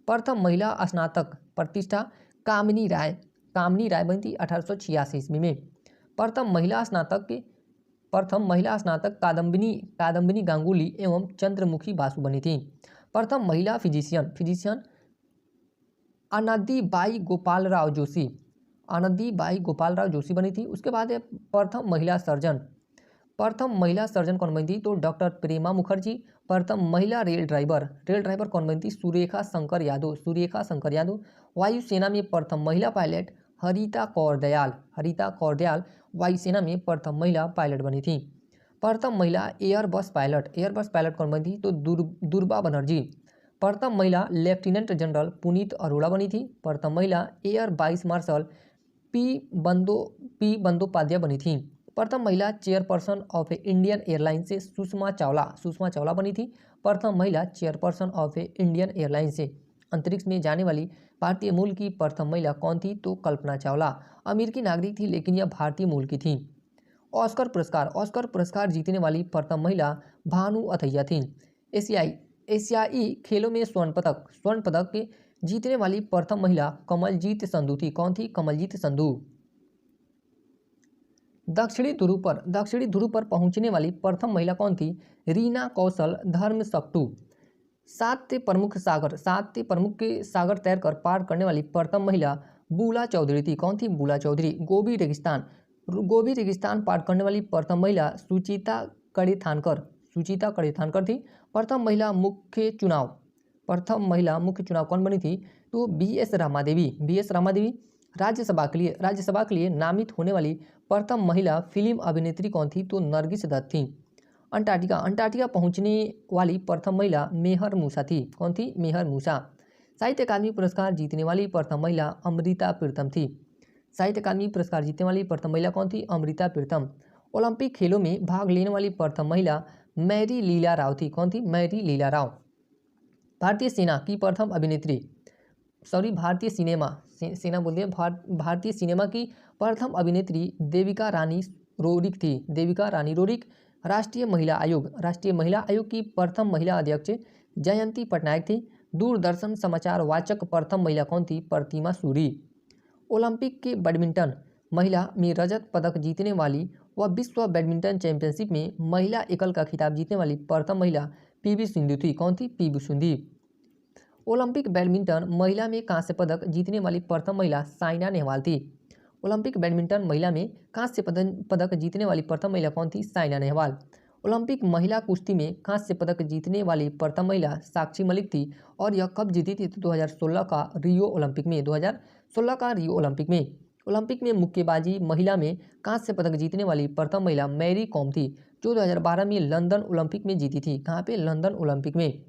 Speaker 1: प्रथम महिला स्नातक प्रतिष्ठा कामिनी राय बनी थी 1886 ईस्वी में। प्रथम महिला स्नातक कादम्बिनी गांगुली एवं चंद्रमुखी बासु बनी थी। प्रथम महिला फिजिशियन आनंदीबाई गोपालराव जोशी बनी थी। उसके बाद है प्रथम महिला सर्जन कौन बनी थी? तो डॉक्टर प्रेमा मुखर्जी। प्रथम महिला रेल ड्राइवर कौन बनी थी? सुरेखा शंकर यादव। वायुसेना में प्रथम महिला पायलट हरिता कौर दयाल वायुसेना में प्रथम महिला पायलट बनी थी। प्रथम महिला एयरबस पायलट कौन बनी थी? तो दुर्बा बनर्जी। प्रथम महिला लेफ्टिनेंट जनरल पुनीत अरोड़ा बनी थी। प्रथम महिला air vice marshal P Bandopadhyay बनी थी। प्रथम महिला चेयरपर्सन ऑफ इंडियन एयरलाइंस से सुषमा चावला बनी थी। प्रथम महिला चेयरपर्सन ऑफ इंडियन एयरलाइंस से अंतरिक्ष में जाने वाली भारतीय मूल की प्रथम महिला कौन थी? तो कल्पना चावला। अमेरिकी नागरिक थी लेकिन यह भारतीय मूल की थी। ऑस्कर पुरस्कार जीतने वाली प्रथम महिला भानु अथैया थी। एशियाई खेलों में स्वर्ण पदक जीतने वाली प्रथम महिला कमलजीत संधू थी। कौन थी? कमलजीत संधू। दक्षिणी ध्रुव पर पहुंचने वाली प्रथम महिला कौन थी? रीना कौशल धर्मशक्तु। 7 प्रमुख सागर तैरकर पार करने वाली प्रथम महिला बूला चौधरी थी। कौन थी? बूला चौधरी। गोबी रेगिस्तान पार करने वाली प्रथम महिला सुचिता कड़े थानकर थी। प्रथम महिला मुख्य चुनाव प्रथम महिला मुख्य चुनाव कौन बनी थी? तो BS रमा देवी। BS रमा देवी। राज्यसभा के लिए नामित होने वाली प्रथम महिला फिल्म अभिनेत्री कौन थी? तो नरगिस दत्त थी। अंटार्कटिका पहुंचने वाली प्रथम महिला मेहर मूसा थी। कौन थी? मेहर मूसा। साहित्य अकादमी पुरस्कार जीतने वाली प्रथम महिला अमृता प्रीतम थी। साहित्य अकादमी पुरस्कार जीतने वाली प्रथम महिला कौन थी? अमृता प्रीतम। ओलंपिक खेलों में भाग लेने वाली प्रथम महिला मैरी लीला राव थी। कौन थी? मैरी लीला राव। भारतीय सेना की प्रथम अभिनेत्री, भारतीय सिनेमा की प्रथम अभिनेत्री देविका रानी रोरिक थी। देविका रानी रोरिक। राष्ट्रीय महिला आयोग की प्रथम महिला अध्यक्ष जयंती पटनायक थी। दूरदर्शन समाचार वाचक प्रथम महिला कौन थी? प्रतिमा सूरी। ओलंपिक के बैडमिंटन महिला में रजत पदक जीतने वाली व विश्व बैडमिंटन चैंपियनशिप में महिला एकल का खिताब जीतने वाली प्रथम महिला PV सिंधु थी। कौन थी? PV सिंधु। ओलंपिक बैडमिंटन महिला में कांस्य पदक जीतने वाली प्रथम महिला साइना नेहवाल थी। ओलंपिक बैडमिंटन महिला में कांस्य पदक जीतने वाली प्रथम महिला कौन थी? साइना नेहवाल। ओलंपिक महिला कुश्ती में कांस्य पदक जीतने वाली प्रथम महिला साक्षी मलिक थी। और यह कब जीती थी? तो 2016 का रियो ओलंपिक में। 2016 का रियो ओलंपिक में। ओलंपिक में मुक्केबाजी महिला में कांस्य पदक जीतने वाली प्रथम महिला मैरी कॉम थी, जो 2012 में लंदन ओलंपिक में जीती थी। कहाँ पे? लंदन ओलंपिक में।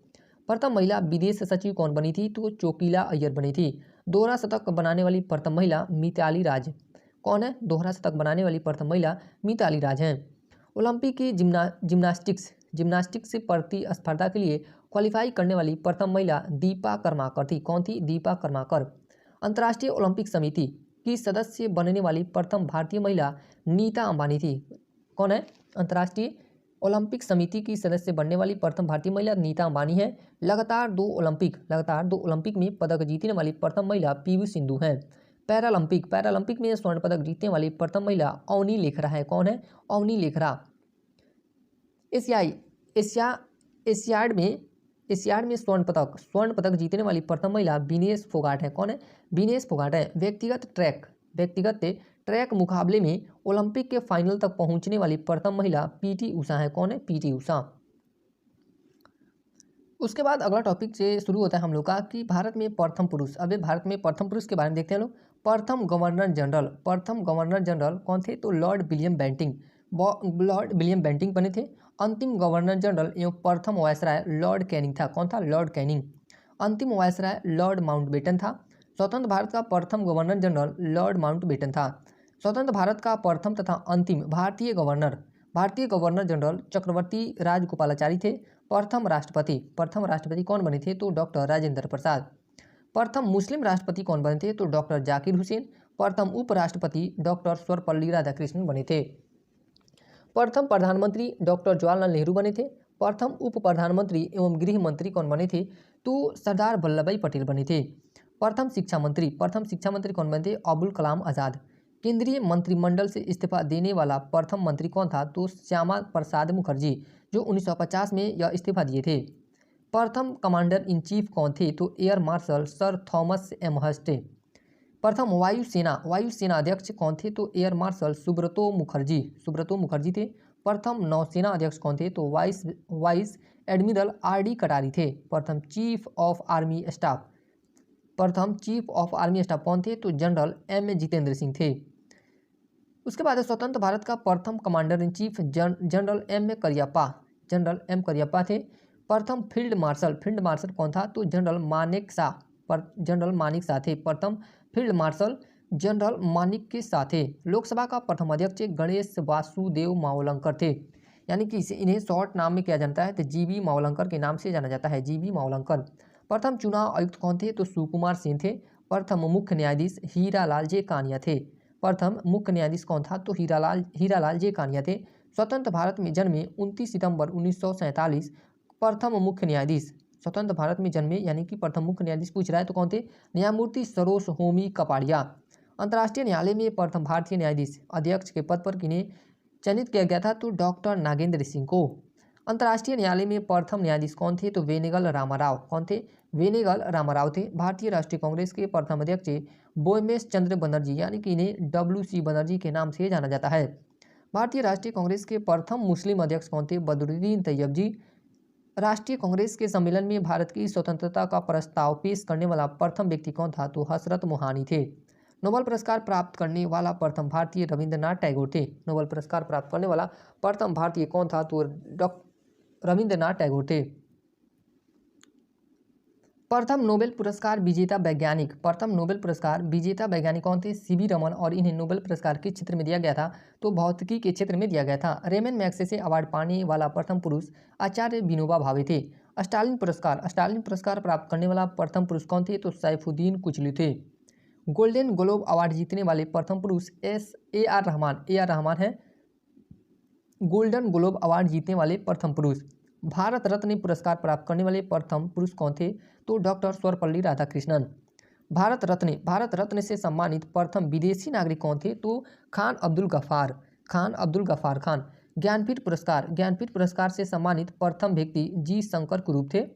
Speaker 1: प्रथम महिला विदेश सचिव कौन बनी थी? तो चोकीला अय्यर बनी थी। दोहरा शतक बनाने वाली प्रथम महिला मिताली राज। कौन है? दोहरा शतक बनाने वाली प्रथम महिला मिताली राज हैं। ओलंपिक की जिम्नास्टिक्स प्रतिस्पर्धा के लिए क्वालिफाई करने वाली प्रथम महिला दीपा कर्माकर थी। कौन थी? दीपा कर्माकर। अंतर्राष्ट्रीय ओलंपिक समिति की सदस्य बनने वाली प्रथम भारतीय महिला नीता अंबानी थी। कौन है? अंतर्राष्ट्रीय ओलंपिक समिति की सदस्य बनने वाली प्रथम भारतीय महिला नीता अंबानी है। लगातार दो ओलंपिक में पदक जीतने वाली प्रथम महिला PV सिंधु है। पैरालंपिक में स्वर्ण पदक जीतने वाली प्रथम महिला अवनी लेखरा है। कौन है? अवनी लेखरा। एशियाड में स्वर्ण पदक जीतने वाली प्रथम महिला विनेश फोगाट है। कौन है? विनेश फोगाट है। व्यक्तिगत ट्रैक मुकाबले में ओलंपिक के फाइनल तक पहुंचने वाली प्रथम महिला PT उषा है। कौन है? PT उषा। उसके बाद अगला टॉपिक से शुरू होता है हम लोग का कि भारत में प्रथम पुरुष। भारत में प्रथम पुरुष के बारे में देखते हैं लोग। प्रथम गवर्नर जनरल कौन थे? तो लॉर्ड विलियम बेंटिंक बने थे। अंतिम गवर्नर जनरल एवं प्रथम वायसराय लॉर्ड कैनिंग था। कौन था? Lord Canning. अंतिम वायसराय लॉर्ड माउंटबेटन था। स्वतंत्र भारत का प्रथम गवर्नर जनरल लॉर्ड माउंटबेटन था। स्वतंत्र भारत का प्रथम तथा अंतिम भारतीय गवर्नर जनरल चक्रवर्ती राजगोपालाचारी थे। प्रथम राष्ट्रपति कौन बने थे? तो डॉक्टर राजेंद्र प्रसाद। प्रथम मुस्लिम राष्ट्रपति कौन बने थे? तो डॉक्टर जाकिर हुसैन। प्रथम उपराष्ट्रपति डॉक्टर सर्वपल्ली राधाकृष्णन बने थे। प्रथम प्रधानमंत्री डॉक्टर जवाहरलाल नेहरू बने थे। प्रथम उप प्रधानमंत्री एवं गृह मंत्री कौन बने थे? तो सरदार वल्लभ भाई पटेल बने थे। प्रथम शिक्षा मंत्री कौन बने थे? अबुल कलाम आज़ाद। केंद्रीय मंत्रिमंडल से इस्तीफा देने वाला प्रथम मंत्री कौन था? तो श्यामा प्रसाद मुखर्जी, जो 1950 में यह इस्तीफा दिए थे। प्रथम कमांडर इन चीफ कौन थे? तो air marshal sir Thomas Amherst. प्रथम वायुसेना अध्यक्ष कौन थे? तो एयर मार्शल सुब्रतो मुखर्जी थे। प्रथम नौसेना अध्यक्ष कौन थे? तो वाइस एडमिरल RD कटारी थे। प्रथम चीफ ऑफ आर्मी स्टाफ कौन थे? तो जनरल M जितेंद्र सिंह थे। उसके बाद स्वतंत्र भारत का प्रथम commander in chief general M Cariappa थे। प्रथम फील्ड मार्शल कौन था? तो जनरल मानेक शाह थे। प्रथम field marshal general Manik Shah थे। लोकसभा का प्रथम अध्यक्ष गणेश वासुदेव मावलंकर थे। यानी कि इन्हें शॉर्ट नाम में किया जाता है तो GB मावलंकर के नाम से जाना जाता है। GB मावलंकर। प्रथम चुनाव आयुक्त कौन थे? तो सुकुमार सेन थे। प्रथम मुख्य न्यायाधीश हीरालाल जे कानिया थे। प्रथम मुख्य न्यायाधीश कौन था? तो हीरालाल जे कानिया थे। स्वतंत्र भारत में जन्मे 29 सितंबर 1947 प्रथम मुख्य न्यायाधीश। स्वतंत्र भारत में जन्मे यानी कि प्रथम मुख्य न्यायाधीश पूछ रहा है तो कौन थे? न्यायमूर्ति सरोज होमी कपाड़िया। अंतर्राष्ट्रीय न्यायालय में प्रथम भारतीय न्यायाधीश अध्यक्ष के पद पर किन्हें चयनित किया गया था? तो डॉक्टर नागेंद्र सिंह को। अंतर्राष्ट्रीय न्यायालय में प्रथम न्यायाधीश कौन थे? तो वेनेगल रामाराव। कौन थे? वेनेगल रामाराव थे। भारतीय राष्ट्रीय कांग्रेस के प्रथम अध्यक्ष बोयमेश चंद्र बनर्जी, यानी कि इन्हें WC बनर्जी के नाम से जाना जाता है। भारतीय राष्ट्रीय कांग्रेस के प्रथम मुस्लिम अध्यक्ष कौन थे? बदरुद्दीन तैयब जी। राष्ट्रीय कांग्रेस के सम्मेलन में भारत की स्वतंत्रता का प्रस्ताव पेश करने वाला प्रथम व्यक्ति कौन था? तो हसरत मोहानी थे। नोबेल पुरस्कार प्राप्त करने वाला प्रथम भारतीय रविंद्रनाथ टैगोर थे। नोबेल पुरस्कार प्राप्त करने वाला प्रथम भारतीय कौन था? तो रविंद्रनाथ टैगोर थे। प्रथम नोबेल पुरस्कार विजेता वैज्ञानिक कौन थे? सीवी रमन, और इन्हें नोबेल पुरस्कार किस क्षेत्र में दिया गया था? तो भौतिकी के क्षेत्र में दिया गया था। रेमन मैग्सेसे अवार्ड पाने वाला प्रथम पुरुष आचार्य विनोबा भावे थे। स्टालिन पुरस्कार प्राप्त करने वाला प्रथम पुरुष कौन थे? तो सैफुद्दीन कुचलू थे। गोल्डन ग्लोब अवार्ड जीतने वाले प्रथम पुरुष ए आर रहमान है गोल्डन ग्लोब अवार्ड जीतने वाले प्रथम पुरुष। भारत रत्न पुरस्कार प्राप्त करने वाले प्रथम पुरुष कौन थे? तो डॉक्टर सर्वपल्ली राधाकृष्णन। भारत रत्न से सम्मानित प्रथम विदेशी नागरिक कौन थे? तो खान अब्दुल गफ्फार खान। ज्ञानपीठ पुरस्कार से सम्मानित प्रथम व्यक्ति जी शंकर कुरूप थे।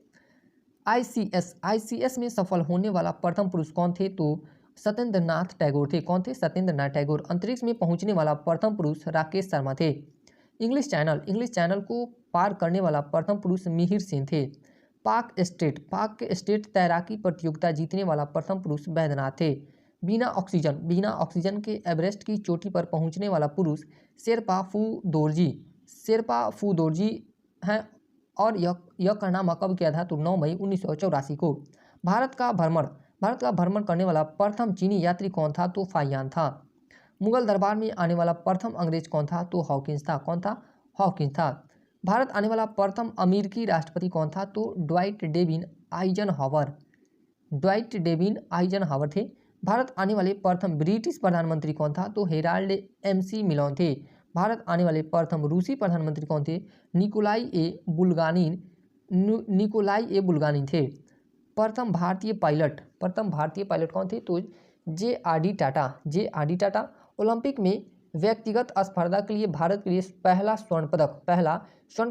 Speaker 1: आईसीएस में सफल होने वाला प्रथम पुरुष कौन थे? तो सत्येंद्र नाथ टैगोर थे। कौन थे? सत्येंद्र नाथ टैगोर। अंतरिक्ष में पहुंचने वाला प्रथम पुरुष राकेश शर्मा थे। इंग्लिश चैनल को पार करने वाला प्रथम पुरुष मिहिर सेन थे। पाक स्टेट तैराकी प्रतियोगिता जीतने वाला प्रथम पुरुष बैद्यनाथ थे। बिना ऑक्सीजन के एवरेस्ट की चोटी पर पहुंचने वाला पुरुष शेरपा फू दोरजी हैं, और यह कारनामा कब किया था? तो 9 मई 1984 को। भारत का भ्रमण करने वाला प्रथम चीनी यात्री कौन था? तो फाहियान था। मुगल दरबार में आने वाला प्रथम अंग्रेज कौन था? तो हॉकिंस था। कौन था? हॉकिंस था। भारत आने वाला प्रथम अमेरिकी राष्ट्रपति कौन था? तो ड्वाइट डेविन आइजनहावर थे। भारत आने वाले प्रथम ब्रिटिश प्रधानमंत्री कौन था? तो हेराल्ड एमसी मिलोन थे। भारत आने वाले प्रथम रूसी प्रधानमंत्री कौन थे? निकोलाई ए बुल्गानिन थे। प्रथम भारतीय पायलट कौन थे? तो जे आर डी टाटा। ओलंपिक में व्यक्तिगत स्पर्धा के लिए भारत के लिए पहला स्वर्ण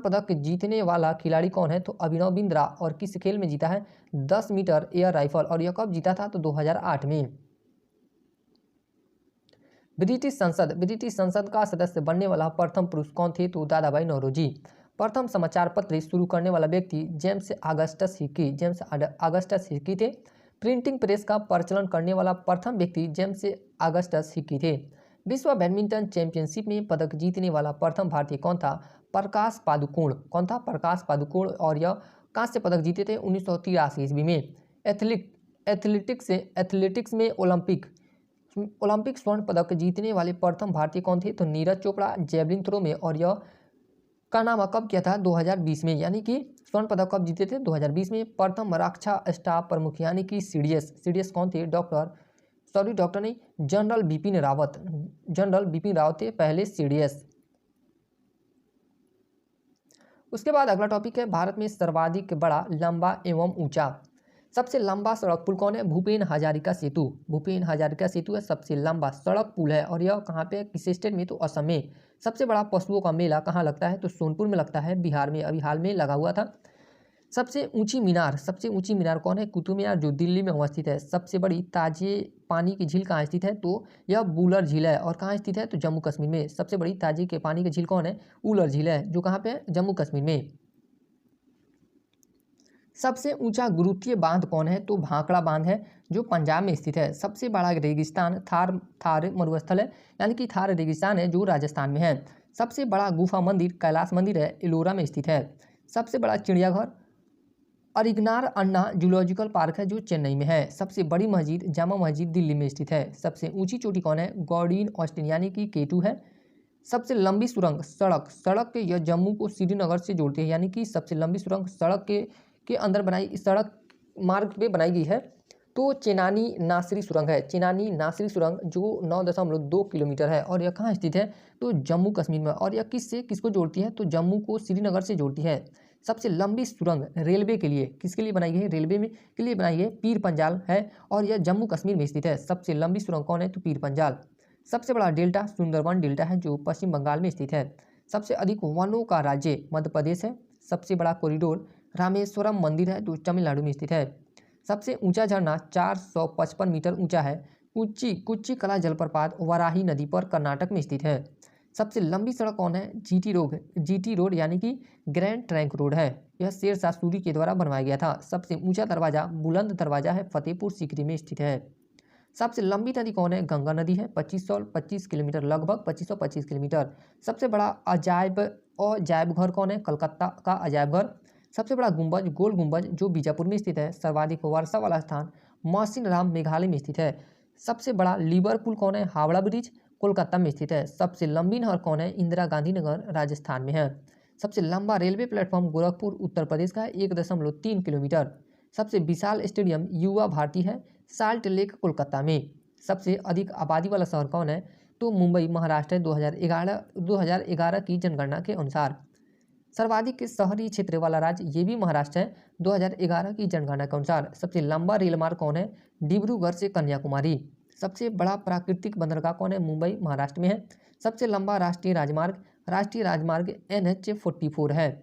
Speaker 1: पदक जीतने वाला खिलाड़ी कौन है? तो अभिनव बिंद्रा। और किस खेल में जीता है? 10 मीटर एयर राइफल। और यह कब जीता था? तो 2008 में। ब्रिटिश संसद का सदस्य बनने वाला प्रथम पुरुष कौन थे? तो दादाभाई नौरोजी। प्रथम समाचार पत्र शुरू करने वाला व्यक्ति जेम्स ऑगस्टस हिक्की थे। प्रिंटिंग प्रेस का प्रचलन करने वाला प्रथम व्यक्ति जेम्स ऑगस्टस हिक्की थे। विश्व बैडमिंटन चैंपियनशिप में पदक जीतने वाला प्रथम भारतीय कौन था? प्रकाश पादुकोण। कौन था? प्रकाश पादुकोण। और यह कांस्य पदक जीते थे 1983 ईस्वी में। एथलेटिक्स में ओलंपिक स्वर्ण पदक जीतने वाले प्रथम भारतीय कौन थे? तो नीरज चोपड़ा जेवलिन थ्रो में। और यह कारनामा कब किया था? 2020 में। यानी कि स्वर्ण पदक कब जीते थे? 2020 में। प्रथम रक्षा स्टाफ प्रमुख यानी कि सीडीएस कौन थे? जनरल बिपिन रावत थे पहले सीडीएस। उसके बाद अगला टॉपिक है भारत में सर्वाधिक बड़ा, लंबा एवं ऊंचा। सबसे लंबा सड़क पुल कौन है? भूपेन हजारिका सेतु है सबसे लंबा सड़क पुल है। और यह कहाँ पे? किस स्टेट में? तो असम में। सबसे बड़ा पशुओं का मेला कहाँ लगता है? तो सोनपुर में लगता है, बिहार में। अभी हाल में लगा हुआ था। सबसे ऊंची मीनार कौन है? कुतुब मीनार, जो दिल्ली में अवस्थित है। सबसे बड़ी ताजे पानी की झील कहाँ स्थित है? तो यह वुलर झील है। और कहाँ स्थित है? तो जम्मू कश्मीर में। सबसे बड़ी ताजे के पानी की झील कौन है? वुलर झील है, जो कहाँ पे है? जम्मू कश्मीर में। सबसे ऊंचा गुरुत्वीय बांध कौन है? तो भाखड़ा बांध है, जो पंजाब में स्थित है। सबसे बड़ा रेगिस्तान थार मरुस्थल है, यानी कि थार रेगिस्तान है, जो राजस्थान में है। सबसे बड़ा गुफा मंदिर कैलाश मंदिर है, एलोरा में स्थित है। सबसे बड़ा चिड़ियाघर अरिगनार अन्ना जूलॉजिकल पार्क है, जो चेन्नई में है। सबसे बड़ी मस्जिद जामा मस्जिद दिल्ली में स्थित है। सबसे ऊंची चोटी कौन है? गॉर्डीन ऑस्टिन यानी कि K2 है। सबसे लंबी सुरंग सड़क के यह जम्मू को श्रीनगर से जोड़ते हैं, यानी कि सबसे लंबी सुरंग सड़क के अंदर सड़क मार्ग पे बनाई गई है, तो चेनानी नासरी सुरंग है। चेनानी नासरी सुरंग जो 9.2 किलोमीटर है। और यह कहाँ स्थित है? तो जम्मू कश्मीर में। और यह किसको जोड़ती है? तो जम्मू को श्रीनगर से जोड़ती है। सबसे लंबी सुरंग रेलवे के लिए किसके लिए बनाई गई है? रेलवे में के लिए बनाई है, पीर पंजाल है। और यह जम्मू कश्मीर में स्थित है। सबसे लंबी सुरंग कौन है? तो पीर पंजाल। सबसे बड़ा डेल्टा सुंदरवन डेल्टा है, जो पश्चिम बंगाल में स्थित है। सबसे अधिक वनों का राज्य मध्य प्रदेश है। सबसे बड़ा कॉरिडोर रामेश्वरम मंदिर है, जो तमिलनाडु में स्थित है। सबसे ऊंचा झरना 455 मीटर ऊंचा है, कुच्ची कला जलप्रपात वाराही नदी पर कर्नाटक में स्थित है। सबसे लंबी सड़क कौन है? जीटी रोड यानी कि ग्रैंड ट्रंक रोड है। यह शेरशाह सूरी के द्वारा बनवाया गया था। सबसे ऊंचा दरवाजा बुलंद दरवाजा है, फतेहपुर सीकरी में स्थित है। सबसे लंबी नदी कौन है? गंगा नदी है, 2525 किलोमीटर, लगभग 2525 किलोमीटर। सबसे बड़ा अजायब घर कौन है? कलकत्ता का अजायब घर। सबसे बड़ा गुंबज गोल गुंबज जो बीजापुर में स्थित है। सर्वाधिक वर्षा वाला स्थान मौसिनराम मेघालय में स्थित है। सबसे बड़ा लीवर पुल कौन है? हावड़ा ब्रिज कोलकाता में स्थित है। सबसे लंबी नहर कौन है? इंदिरा गांधी नगर राजस्थान में है। सबसे लंबा रेलवे प्लेटफॉर्म गोरखपुर उत्तर प्रदेश का है, 1.3 किलोमीटर। सबसे विशाल स्टेडियम युवा भारती है, साल्ट लेक कोलकाता में। सबसे अधिक आबादी वाला शहर कौन है? तो मुंबई महाराष्ट्र है, 2011 की जनगणना के अनुसार। सर्वाधिक शहरी क्षेत्र वाला राज्य ये भी महाराष्ट्र है, 2011 की जनगणना के अनुसार। सबसे लंबा रेल मार्ग कौन है? डिब्रूगढ़ से कन्याकुमारी। सबसे बड़ा प्राकृतिक बंदरगाह कौन है? मुंबई महाराष्ट्र में है। सबसे लंबा राष्ट्रीय राजमार्ग NH-44 है।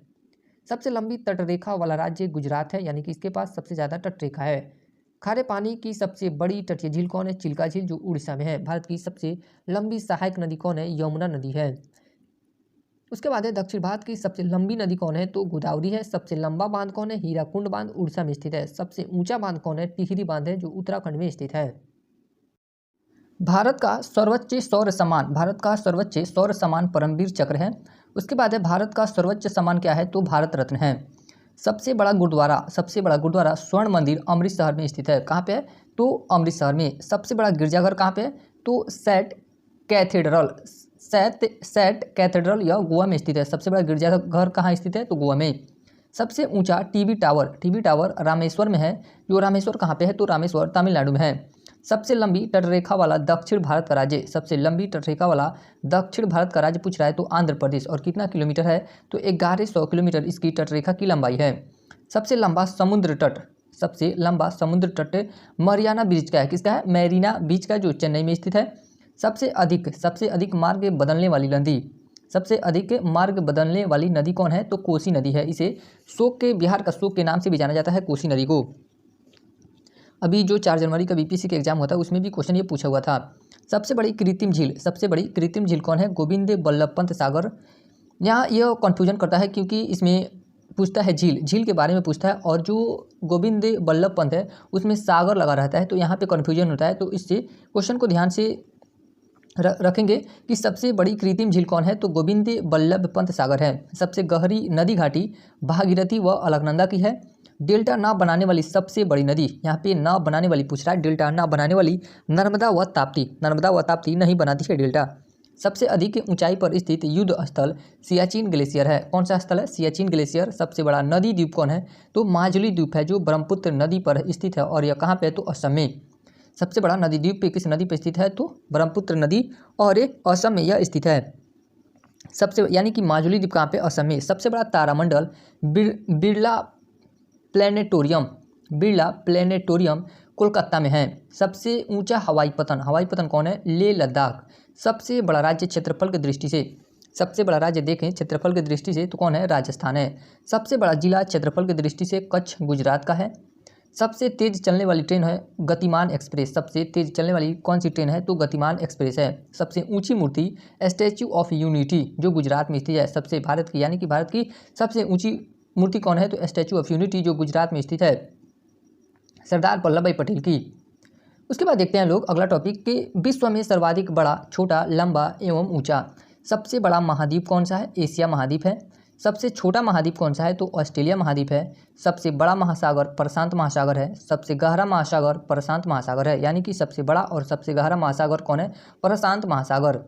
Speaker 1: सबसे लंबी तटरेखा वाला राज्य गुजरात है, यानी कि इसके पास सबसे ज़्यादा तटरेखा है। खारे पानी की सबसे बड़ी तटीय झील कौन है? चिल्का झील जो उड़ीसा में है। भारत की सबसे लंबी सहायक नदी कौन है? यमुना नदी है। उसके बाद है दक्षिण भारत की सबसे लंबी नदी कौन है? तो गोदावरी है। सबसे लंबा बांध कौन है? हीराकुंड बांध उड़ीसा में स्थित है। सबसे ऊंचा बांध कौन है? टिहरी बांध है जो उत्तराखंड में स्थित है। भारत का सर्वोच्च सौर सम्मान परमवीर चक्र है। उसके बाद है भारत का सर्वोच्च सम्मान क्या है? तो भारत रत्न है। सबसे बड़ा गुरुद्वारा स्वर्ण मंदिर अमृतसर में स्थित है। कहाँ पे है? तो अमृतसर में। सबसे बड़ा गिरजाघर कहाँ पे है? तो सेंट कैथेड्रल यह गोवा में स्थित है। सबसे बड़ा गिरजाघर कहाँ स्थित है? तो गोवा में। सबसे ऊंचा टीवी टावर रामेश्वर में है, जो रामेश्वर कहाँ पे है? तो रामेश्वर तमिलनाडु में है। सबसे लंबी तटरेखा वाला दक्षिण भारत का राज्य पूछ रहा है तो आंध्र प्रदेश। और कितना किलोमीटर है? तो 1100 किलोमीटर इसकी तटरेखा की लंबाई है। सबसे लंबा समुद्र तट मरियाना बीच का है। किसका है? मैरीना बीच का, जो चेन्नई में स्थित है। सबसे अधिक मार्ग बदलने वाली नदी कौन है? तो कोसी नदी है। इसे बिहार का शोक के नाम से भी जाना जाता है, कोसी नदी को। अभी जो 4 जनवरी का बीपीएससी का एग्जाम होता है उसमें भी क्वेश्चन ये पूछा हुआ था। सबसे बड़ी कृत्रिम झील कौन है? गोविंद बल्लभ पंत सागर। यहाँ यह कन्फ्यूजन करता है क्योंकि इसमें पूछता है झील के बारे में पूछता है, और जो गोविंद बल्लभ पंत है उसमें सागर लगा रहता है, तो यहाँ पे कन्फ्यूजन होता है। तो इससे क्वेश्चन को ध्यान से रखेंगे कि सबसे बड़ी कृत्रिम झील कौन है? तो गोविंद बल्लभ पंत सागर है। सबसे गहरी नदी घाटी भागीरथी व अलकनंदा की है। डेल्टा ना बनाने वाली सबसे बड़ी नदी, यहाँ पे ना बनाने वाली पूछ रहा है, डेल्टा ना बनाने वाली नर्मदा व ताप्ती नहीं बनाती है डेल्टा। सबसे अधिक ऊंचाई पर स्थित युद्ध स्थल सियाचिन ग्लेशियर है। कौन सा स्थल है? सियाचिन ग्लेशियर। सबसे बड़ा नदी द्वीप कौन है? तो माजुली द्वीप है, जो ब्रह्मपुत्र नदी पर स्थित है, और यह कहाँ पे है? तो असम में। सबसे बड़ा नदी द्वीप पे किस नदी पर स्थित है? तो ब्रह्मपुत्र नदी, और ये असम में यह स्थित है। यानी कि माजुली द्वीप कहाँ पे? असम में। सबसे बड़ा तारामंडल बिरला प्लेनेटोरियम कोलकाता में है। सबसे ऊंचा हवाई पतन कौन है? लेह लद्दाख। सबसे बड़ा राज्य क्षेत्रफल की दृष्टि से तो कौन है? राजस्थान है। सबसे बड़ा जिला क्षेत्रफल की दृष्टि से कच्छ गुजरात का है। सबसे तेज चलने वाली ट्रेन है गतिमान एक्सप्रेस। सबसे तेज चलने वाली कौन सी ट्रेन है? तो गतिमान एक्सप्रेस है। सबसे ऊंची मूर्ति स्टैच्यू ऑफ यूनिटी जो गुजरात में स्थित है। भारत की सबसे ऊंची मूर्ति कौन है? तो स्टैच्यू ऑफ यूनिटी जो गुजरात में स्थित है, सरदार वल्लभ भाई पटेल की। उसके बाद देखते हैं लोग अगला टॉपिक कि विश्व में सर्वाधिक बड़ा, छोटा, लंबा एवं ऊंचा सबसे बड़ा महाद्वीप कौन सा है? एशिया महाद्वीप है। सबसे छोटा महाद्वीप कौन सा है? तो ऑस्ट्रेलिया महाद्वीप है। सबसे बड़ा महासागर प्रशांत महासागर है। सबसे गहरा महासागर प्रशांत महासागर है, यानी कि सबसे बड़ा और सबसे गहरा महासागर कौन है? प्रशांत महासागर।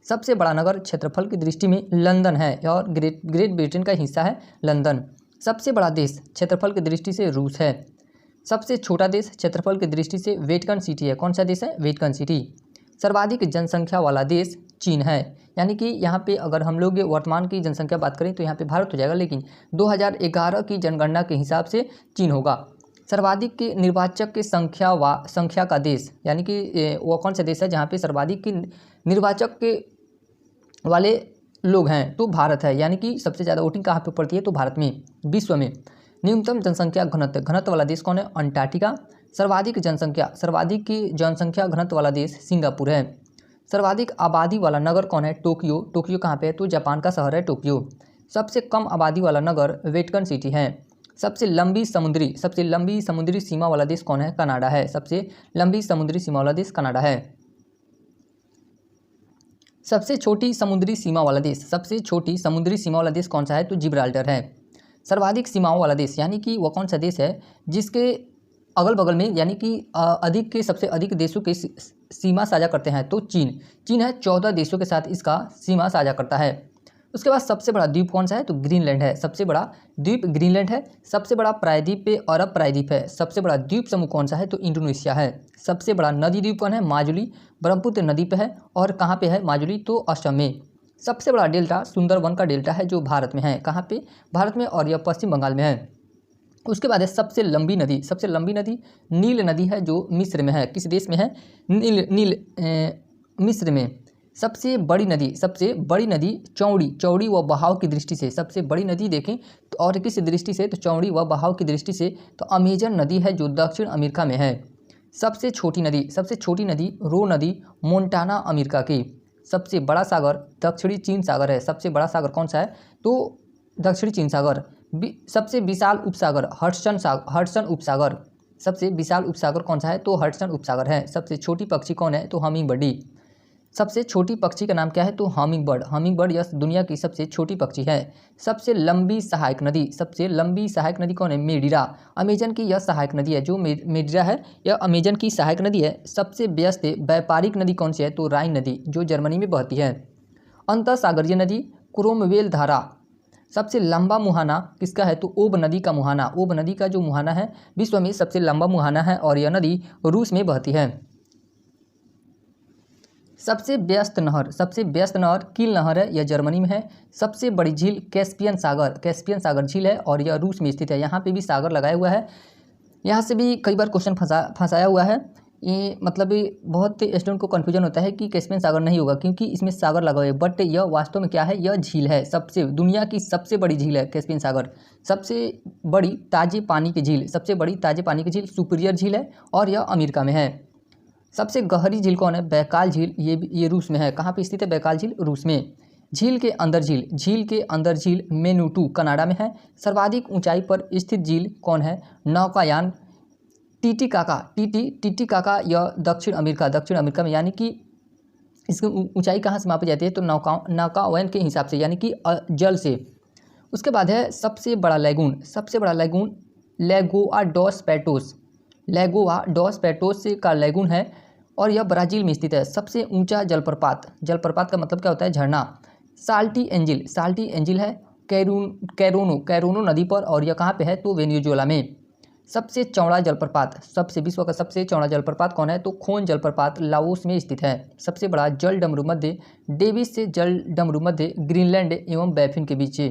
Speaker 1: सबसे बड़ा नगर क्षेत्रफल की दृष्टि में लंदन है, और ग्रेट ब्रिटेन का हिस्सा है लंदन। सबसे बड़ा देश क्षेत्रफल की दृष्टि से रूस है। सबसे छोटा देश क्षेत्रफल की दृष्टि से वेटिकन सिटी है। कौन सा देश है? Vatican city. सर्वाधिक जनसंख्या वाला देश चीन है, यानी कि यहाँ पे अगर हम लोग वर्तमान की जनसंख्या बात करें तो यहाँ पे भारत हो जाएगा, लेकिन 2011 की जनगणना के हिसाब से चीन होगा। सर्वाधिक के निर्वाचक के संख्या का देश, यानी कि वो कौन सा देश है जहाँ पे सर्वाधिक की निर्वाचक के वाले लोग हैं? तो भारत है, यानी कि सबसे ज़्यादा वोटिंग कहाँ पे पड़ती है? तो भारत में। विश्व में न्यूनतम जनसंख्या घनत्व वाला देश कौन है? अंटार्कटिका। सर्वाधिक की जनसंख्या घनत्व वाला देश सिंगापुर है। सर्वाधिक आबादी वाला नगर कौन है? टोक्यो। टोक्यो कहाँ पे है? तो जापान का शहर है टोक्यो। सबसे कम आबादी वाला नगर वेटिकन सिटी है। सबसे लंबी समुद्री सीमा वाला देश कौन है? कनाडा है। सबसे लंबी समुद्री सीमा वाला देश कनाडा है। सबसे छोटी समुद्री सीमा वाला देश कौन सा है? तो जिब्राल्टर है। सर्वाधिक सीमाओं वाला देश यानी कि वह कौन सा देश है जिसके अगल बगल में यानी कि सबसे अधिक देशों के सीमा साझा करते हैं? तो चीन है। 14 देशों के साथ इसका सीमा साझा करता है। उसके बाद सबसे बड़ा द्वीप कौन सा है? तो ग्रीनलैंड है। सबसे बड़ा द्वीप ग्रीनलैंड है। सबसे बड़ा प्रायद्वीप पे अरब प्रायद्वीप है। सबसे बड़ा द्वीप समूह कौन सा है? तो इंडोनेशिया है। सबसे बड़ा नदी द्वीप कौन है? माजुली ब्रह्मपुत्र नदी पे है। और कहाँ पे है माजुली? तो असम में। सबसे बड़ा डेल्टा सुंदरवन का डेल्टा है जो भारत में है। कहाँ पे? भारत में, और यह पश्चिम बंगाल में है। उसके बाद है सबसे लंबी नदी नील नदी है जो मिस्र में है। किस देश में है? मिस्र में। सबसे बड़ी नदी चौड़ी व बहाव की दृष्टि से, सबसे बड़ी नदी देखें तो और किस दृष्टि से? तो चौड़ी व बहाव की दृष्टि से तो अमेजन नदी है जो दक्षिण अमेरिका में है। सबसे छोटी नदी रो नदी मोन्टाना अमेरिका की। सबसे बड़ा सागर दक्षिणी चीन सागर है। सबसे बड़ा सागर कौन सा है? तो दक्षिणी चीन सागर। सबसे विशाल उपसागर हडसन उपसागर। सबसे विशाल उपसागर कौन सा है? तो हडसन उपसागर है। सबसे छोटी पक्षी कौन है? तो हमिंग बर्डी। सबसे छोटी पक्षी का नाम क्या है? तो हमिंग बर्ड यह दुनिया की सबसे छोटी पक्षी है। सबसे लंबी सहायक नदी कौन है? मेडिरा। अमेजन की यह सहायक नदी है जो मेडिरा है, यह अमेजन की सहायक नदी है। सबसे व्यस्त व्यापारिक नदी कौन सी है? तो राइन नदी जो जर्मनी में बहती है। अंतःसागरीय नदी क्रोमवेल धारा। सबसे लंबा मुहाना किसका है? तो ओब नदी का जो मुहाना है विश्व में सबसे लंबा मुहाना है और यह नदी रूस में बहती है। सबसे व्यस्त नहर कील नहर है, यह जर्मनी में है। सबसे बड़ी झील कैस्पियन सागर झील है और यह रूस में स्थित है। यहाँ पे भी सागर लगाया हुआ है। यहाँ से भी कई बार क्वेश्चन फंसाया हुआ है। ये मतलब बहुत स्टूडेंट को कन्फ्यूजन होता है कि कैस्पियन सागर नहीं होगा क्योंकि इसमें सागर लगा हुआ है, बट यह वास्तव में क्या है? यह झील है। दुनिया की सबसे बड़ी झील है कैस्पियन सागर। सबसे बड़ी ताजे पानी की झील सुपीरियर झील है और यह अमेरिका में है। सबसे गहरी झील कौन है? बैकाल झील, ये रूस में है। कहाँ पे स्थित है बैकाल झील? रूस में। झील के अंदर झील मेनुटू कनाडा में है। सर्वाधिक ऊंचाई पर स्थित झील कौन है? नौकायान टीटीकाका यह दक्षिण अमेरिका में, यानी कि इसकी ऊंचाई कहाँ से मापी जाती है? तो नौकायन के हिसाब से यानी कि जल से। उसके बाद है सबसे बड़ा लैगून लेगोआ डॉस पैटोस का लैगून है और यह ब्राज़ील में स्थित है। सबसे ऊंचा जलप्रपात का मतलब क्या होता है? झरना। साल्टी एंजिल है कैरोनो नदी पर और यह कहाँ पे है? तो वेनेजुएला में। सबसे चौड़ा जलप्रपात विश्व का सबसे चौड़ा जलप्रपात कौन है? तो खोन जलप्रपात लाओस में स्थित है। सबसे बड़ा जल डमरू मध्य डेविस से जल डमरू मध्य ग्रीनलैंड एवं बैफिन के बीच।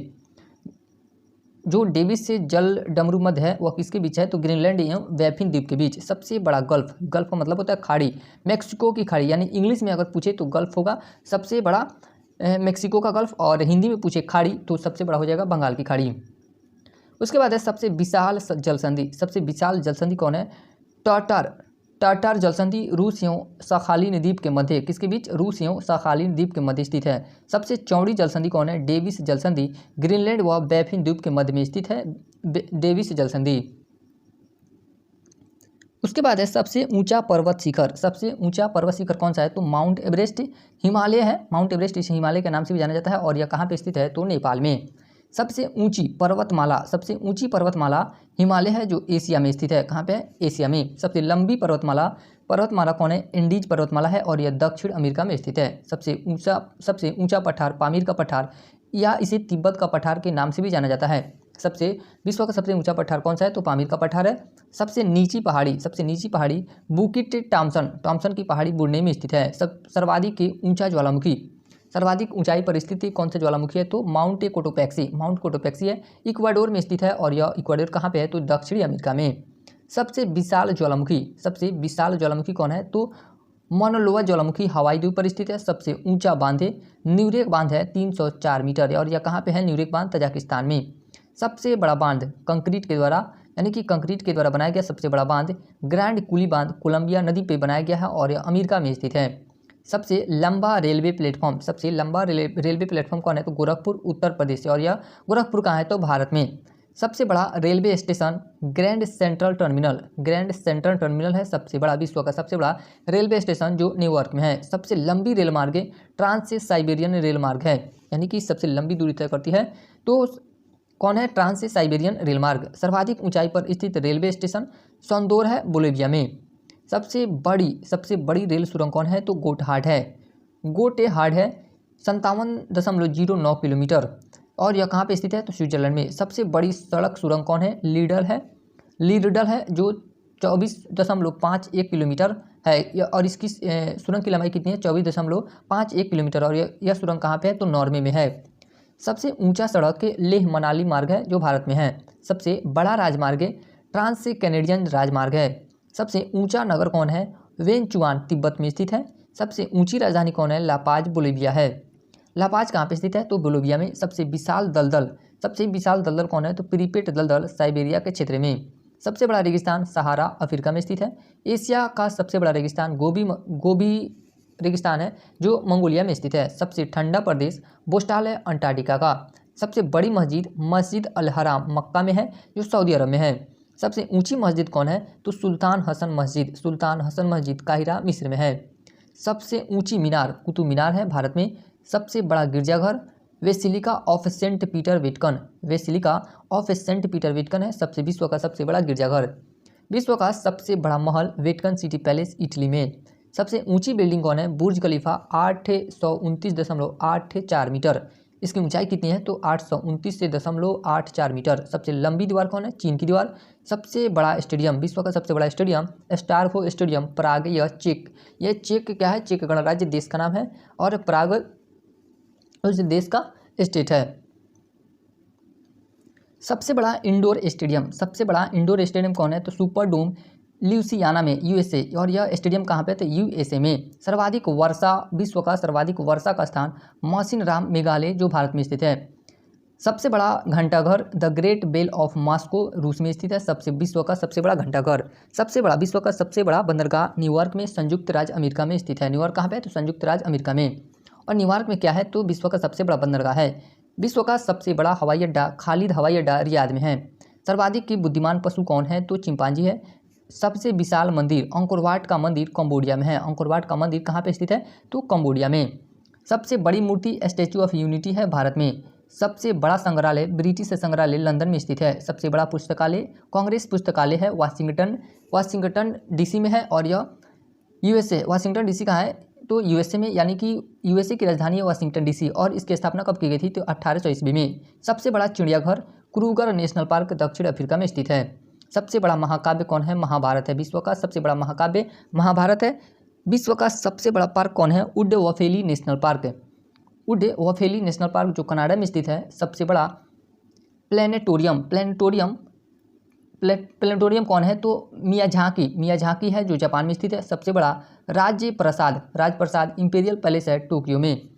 Speaker 1: जो डेविस से जल डमरू मध्य है वह किसके बीच है? तो ग्रीनलैंड एवं बैफिन द्वीप के बीच। सबसे बड़ा गल्फ का मतलब होता है खाड़ी, मैक्सिको की खाड़ी, यानी इंग्लिश में अगर पूछे तो गल्फ होगा सबसे बड़ा मैक्सिको का गल्फ, और हिंदी में पूछे खाड़ी तो सबसे बड़ा हो जाएगा बंगाल की खाड़ी। उसके बाद है सबसे विशाल जलसंधि कौन है? टाटार जलसंधि रूस एवं साखालिन द्वीप के मध्य। किसके बीच? रूस एवं साखालिन द्वीप के मध्य स्थित है। सबसे चौड़ी जलसंधि कौन है? डेविस जलसंधि ग्रीनलैंड व बैफिन द्वीप के मध्य में स्थित है डेविस जलसंधि। उसके बाद है सबसे ऊंचा पर्वत शिखर कौन सा है? तो माउंट एवरेस्ट हिमालय है। माउंट एवरेस्ट इसे हिमालय के नाम से भी जाना जाता है और यह कहाँ पे स्थित है? तो नेपाल में। सबसे ऊंची पर्वतमाला हिमालय है जो एशिया में स्थित है। कहाँ पे है? एशिया में। सबसे लंबी पर्वतमाला कौन है? इंडीज पर्वतमाला है और यह दक्षिण अमेरिका में स्थित है। सबसे ऊंचा पठार पामीर का पठार या इसे तिब्बत का पठार के नाम से भी जाना जाता है। विश्व का सबसे ऊंचा पठार कौन सा है? तो पामीर का पठार है। सबसे नीची पहाड़ी बुकिट टॉमसन की पहाड़ी बुर्ने में स्थित है। सर्वाधिक ऊंचाई पर स्थित कौन सा ज्वालामुखी है? तो माउंट कोटोपैक्सी है, इक्वाडोर में स्थित है और यह इक्वाडोर कहाँ पे है? तो दक्षिणी अमेरिका में। सबसे विशाल ज्वालामुखी कौन है? तो मोनोलोआ ज्वालामुखी हवाई द्वीप पर स्थित है। सबसे ऊंचा बांध न्यूरेक बांध है 304 मीटर और यह कहाँ पे है? न्यूरेक बांध तजाकिस्तान में। सबसे बड़ा बांध कंक्रीट के द्वारा बनाया गया सबसे बड़ा बांध ग्रैंड कुली बांध कोलंबिया नदी पे बनाया गया है और यह अमेरिका में स्थित है। सबसे लंबा रेलवे प्लेटफॉर्म, सबसे लंबा रेलवे प्लेटफॉर्म कौन है? तो गोरखपुर उत्तर प्रदेश से। और यह गोरखपुर कहाँ है? तो भारत में। सबसे बड़ा railway station grand central terminal, grand central terminal है सबसे बड़ा, विश्व का सबसे बड़ा रेलवे स्टेशन जो न्यूयॉर्क में है। सबसे लंबी रेल मार्ग ट्रांस साइबेरियन रेल मार्ग है, यानी कि सबसे लंबी दूरी तय करती है। तो कौन है? ट्रांस साइबेरियन रेल मार्ग। सर्वाधिक ऊंचाई पर स्थित रेलवे स्टेशन सोंदोर है बोलिविया में। सबसे बड़ी रेल सुरंग कौन है? तो गोटहार्ड है, गोटेहार्ड है, 57.09 किलोमीटर। और यह कहाँ पे स्थित है? तो स्विट्जरलैंड में। सबसे बड़ी सड़क सुरंग कौन है? लीडल है, लीडल है जो 24.51 किलोमीटर है। और इसकी सुरंग की लंबाई कितनी है? 24.51 किलोमीटर। और यह सुरंग कहाँ पे है? तो नॉर्वे में है। सबसे ऊंचा सड़क लेह मनाली मार्ग है जो भारत में है। सबसे बड़ा राजमार्ग ट्रांस कैनेडियन राजमार्ग है। सबसे ऊंचा नगर कौन है? वेनचुआन तिब्बत में स्थित है। सबसे ऊंची राजधानी कौन है? लापाज बोलिविया है। लापाज कहाँ पे स्थित है? तो बोलिविया में। सबसे विशाल दलदल कौन है? तो प्रीपेट दलदल साइबेरिया के क्षेत्र में। सबसे बड़ा रेगिस्तान सहारा अफ्रीका में स्थित है। एशिया का सबसे बड़ा रेगिस्तान गोबी रेगिस्तान है जो मंगोलिया में स्थित है। सबसे ठंडा प्रदेश बोस्टाल है अंटार्कटिका का। सबसे बड़ी मस्जिद अल हराम मक्का में है जो सऊदी अरब में है। सबसे ऊंची मस्जिद कौन है? तो सुल्तान हसन मस्जिद काहिरा मिस्र में है। सबसे ऊंची मीनार कुतुब मीनार है भारत में। सबसे बड़ा गिरजाघर basilica of Saint Peter Vatican है सबसे विश्व का सबसे बड़ा गिरजाघर। विश्व का सबसे बड़ा महल वेटिकन सिटी पैलेस इटली में। सबसे ऊंची बिल्डिंग कौन है? बुर्ज खलीफा 829.84 मीटर। इसकी ऊंचाई कितनी है? तो 829.84 मीटर। सबसे लंबी दीवार कौन है? चीन की दीवार। सबसे बड़ा स्टेडियम, विश्व का सबसे बड़ा स्टेडियम स्टारफो स्टेडियम प्राग, यह चेक क्या है? चेक गणराज्य देश का नाम है। और प्राग उस देश का स्टेट है। सबसे बड़ा इंडोर स्टेडियम कौन है? तो सुपर डोम ल्यूसियाना में यूएसए। और यह स्टेडियम कहाँ पे? तो यूएसए में। विश्व का सर्वाधिक वर्षा का स्थान मौसिनराम मेघालय जो भारत में स्थित है। सबसे बड़ा घंटाघर the great bell of Moscow रूस में स्थित है। विश्व का सबसे बड़ा घंटाघर। विश्व का सबसे बड़ा बंदरगाह न्यूयॉर्क में संयुक्त राज्य अमेरिका में स्थित है। न्यूयॉर्क कहाँ पे है? तो संयुक्त राज्य अमेरिका में। और न्यूयॉर्क में क्या है? तो विश्व का सबसे बड़ा बंदरगाह है। विश्व का सबसे बड़ा हवाई अड्डा खालिद हवाई अड्डा रियाद में है। सर्वाधिक की बुद्धिमान पशु कौन है? तो चिंपांजी है। सबसे विशाल मंदिर अंकोरवाट का मंदिर कंबोडिया में है। अंकोरवाट का मंदिर कहाँ पे स्थित है? तो कंबोडिया में। सबसे बड़ी मूर्ति स्टैच्यू ऑफ यूनिटी है भारत में। सबसे बड़ा संग्रहालय ब्रिटिश संग्रहालय लंदन में स्थित है। सबसे बड़ा पुस्तकालय कांग्रेस पुस्तकालय है वाशिंगटन डीसी में है। और यह यूएसए वाशिंगटन डीसी कहाँ है? तो यूएसए में, यानी कि यूएसए की राजधानी है वाशिंगटन डीसी। और इसकी स्थापना कब की गई थी? तो 1800 ईस्वी में। सबसे बड़ा चिड़ियाघर क्रूगर नेशनल पार्क दक्षिण अफ्रीका में स्थित है। सबसे बड़ा महाकाव्य कौन है? महाभारत है। विश्व का सबसे बड़ा महाकाव्य महाभारत है। विश्व का सबसे बड़ा पार्क कौन है? उड वफेली नेशनल पार्क जो कनाडा में स्थित है। सबसे बड़ा प्लेनेटोरियम कौन है? तो मियाझाकी है जो जापान में स्थित है। सबसे बड़ा राजप्रसाद इंपीरियल पैलेस है टोक्यो में।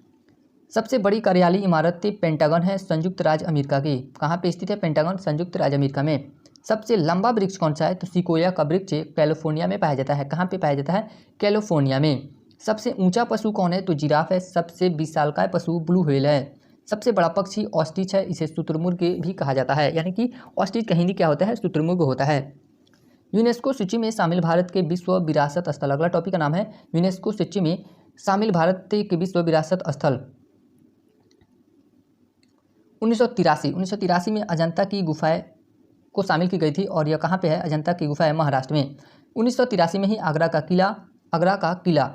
Speaker 1: सबसे बड़ी कार्यालय इमारत पेंटागन है संयुक्त राज्य अमेरिका की। कहाँ पे स्थित है पेंटागन? संयुक्त राज्य अमेरिका में। सबसे लंबा वृक्ष कौन सा है? तो सिकोया का वृक्ष कैलिफोर्निया में पाया जाता है। कहाँ पे पाया जाता है? कैलिफोर्निया में। सबसे ऊंचा पशु कौन है? तो जिराफ है। सबसे विशालकाय पशु ब्लू व्हेल है। सबसे बड़ा पक्षी ऑस्ट्रिच है, इसे शुतुरमुर्ग भी कहा जाता है, यानी कि ऑस्ट्रिच का हिंदी क्या होता है? शुतुरमुर्ग होता है। यूनेस्को सूची में शामिल भारत के विश्व विरासत स्थल। अगला टॉपिक का नाम है यूनेस्को सूची में शामिल भारत के विश्व विरासत स्थल। 1983 में अजंता की गुफाएं को शामिल की गई थी। और यह कहाँ पे है? अजंता की गुफा है महाराष्ट्र में। 1983 में ही आगरा का किला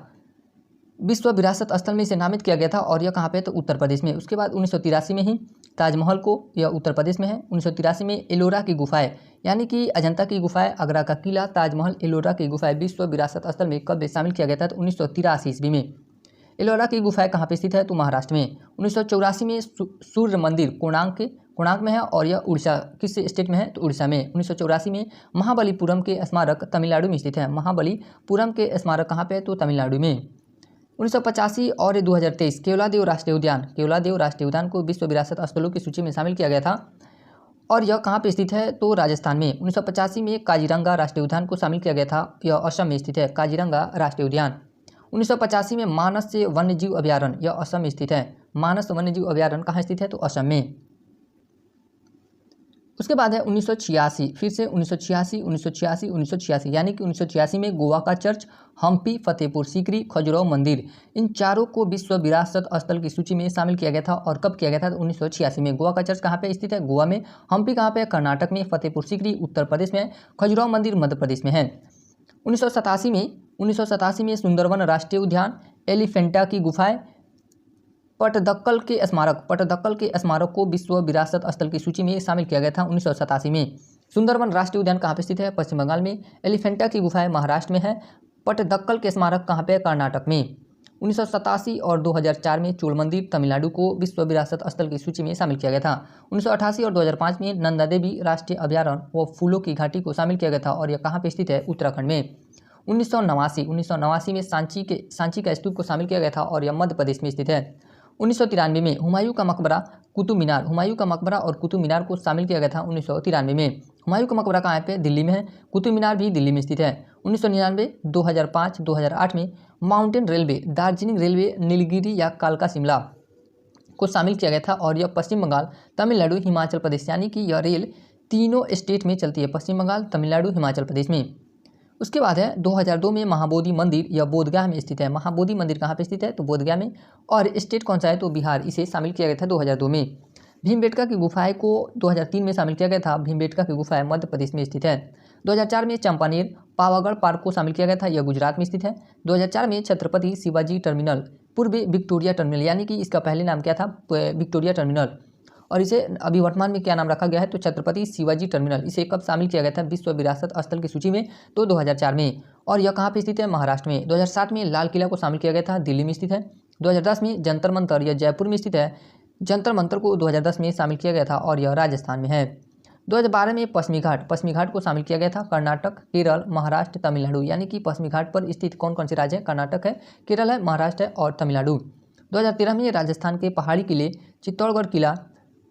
Speaker 1: विश्व विरासत स्थल में इसे नामित किया गया था। और यह कहाँ पे? तो उत्तर प्रदेश में। उसके बाद 1983 में ही ताजमहल को, यह उत्तर प्रदेश में है। 1983 में एलोरा की गुफाएं, यानी कि अजंता की गुफाएं, आगरा का किला, ताजमहल, एलोरा की गुफाएं विश्व विरासत स्थल में कब शामिल किया गया था? तो 1983 ईस्वी में। एलोरा की गुफाएं कहाँ पे स्थित है? तो महाराष्ट्र में। 1984 में सूर्य मंदिर कोणार्क में है। और यह उड़ीसा किस स्टेट में है? तो उड़ीसा में। 1984 में महाबलीपुरम के स्मारक तमिलनाडु में स्थित है। महाबलीपुरम के स्मारक कहाँ पे है? तो तमिलनाडु में। 1985 और 2023 केवलादेव राष्ट्रीय उद्यान को विश्व विरासत स्थलों की सूची में शामिल किया गया था। और यह कहाँ पे स्थित है? तो राजस्थान में। 1985 में काजीरंगा राष्ट्रीय उद्यान को शामिल किया गया था। यह असम में स्थित है काजीरंगा राष्ट्रीय उद्यान। 1985 में मानस वन्यजीव अभयारण्य, यह असम में स्थित है। मानस वन्यजीव अभयारण्य कहाँ स्थित है? तो असम में। उसके बाद है 1986, फिर से 1986 यानी कि 1986 में गोवा का चर्च, हम्पी, फतेहपुर सीकरी, खजुराहो मंदिर, इन चारों को विश्व विरासत स्थल की सूची में शामिल किया गया था। और कब किया गया था? तो 1986 में। गोवा का चर्च कहाँ पे स्थित है? गोवा में। हम्पी कहाँ पे? कर्नाटक में। फतेहपुर सीकरी उत्तर प्रदेश में। खजुराहो मंदिर मध्य प्रदेश में है। 1987 में सुंदरवन राष्ट्रीय उद्यान, एलिफेंटा की गुफाएं, पटदक्कल के स्मारक को विश्व विरासत स्थल की सूची में शामिल किया गया था 1987 में। सुंदरवन राष्ट्रीय उद्यान कहाँ पे स्थित है? पश्चिम बंगाल में। एलिफेंटा की गुफाएं महाराष्ट्र में है। पटदक्कल के स्मारक कहाँ पे? कर्नाटक में। 1987 और 2004 में चोल मंदिर तमिलनाडु को विश्व विरासत स्थल की सूची में शामिल किया गया था। 1988 और 2005 में नंदा देवी राष्ट्रीय अभयारण्य व फूलों की घाटी को शामिल किया गया था और यह कहाँ पे स्थित है? उत्तराखंड में। 1989 में सांची का स्तूप को शामिल किया गया था और यह मध्य प्रदेश में स्थित है। 1993 में हुमायूं का मकबरा और कुतुब मीनार को शामिल किया गया था 1993 में। हुमायूं का मकबरा कहाँ पे? दिल्ली में है। कुतुब मीनार भी दिल्ली में स्थित है। 1999, 2005, 2008 में mountain railway, Darjeeling railway, Nilgiri या कालका शिमला को शामिल किया गया था और यह पश्चिम बंगाल, तमिलनाडु, हिमाचल प्रदेश, यानी कि यह रेल तीनों स्टेट में चलती है, पश्चिम बंगाल, तमिलनाडु, हिमाचल प्रदेश में। उसके बाद है 2002 में महाबोधि मंदिर, यह बोधगया में स्थित है। महाबोधि मंदिर कहाँ पे स्थित है? तो बोधगया में। और स्टेट कौन सा है? तो बिहार। इसे शामिल किया गया था 2002 में। भीमबेटका की गुफाएं को 2003 में शामिल किया गया था। भीमबेटका की गुफाएं मध्य प्रदेश में स्थित है। 2004 में चंपानेर पावागढ़ पार्क को शामिल किया गया था, यह गुजरात में स्थित है। 2004 में छत्रपति शिवाजी टर्मिनल, पूर्व विक्टोरिया टर्मिनल, यानी कि इसका पहले नाम क्या था? विक्टोरिया टर्मिनल, और इसे अभी वर्तमान में क्या नाम रखा गया है? तो छत्रपति शिवाजी टर्मिनल। इसे कब शामिल किया गया था विश्व विरासत स्थल की सूची में? तो 2004 में। और यह कहाँ पे स्थित है? महाराष्ट्र में। 2007 में लाल किला को शामिल किया गया था, दिल्ली में स्थित है। 2010 में जंतर मंतर, यह जयपुर में स्थित है। जंतर मंतर को 2010 में शामिल किया गया था और यह राजस्थान में है। 2012 में पश्चिमी घाट को शामिल किया गया था। कर्नाटक, केरल, महाराष्ट्र, तमिलनाडु, यानी कि पश्चिमी घाट पर स्थित कौन कौन से राज्य हैं? कर्नाटक है, केरल है, महाराष्ट्र है और तमिलनाडु। 2013 में राजस्थान के पहाड़ी किले, चित्तौड़गढ़ किला,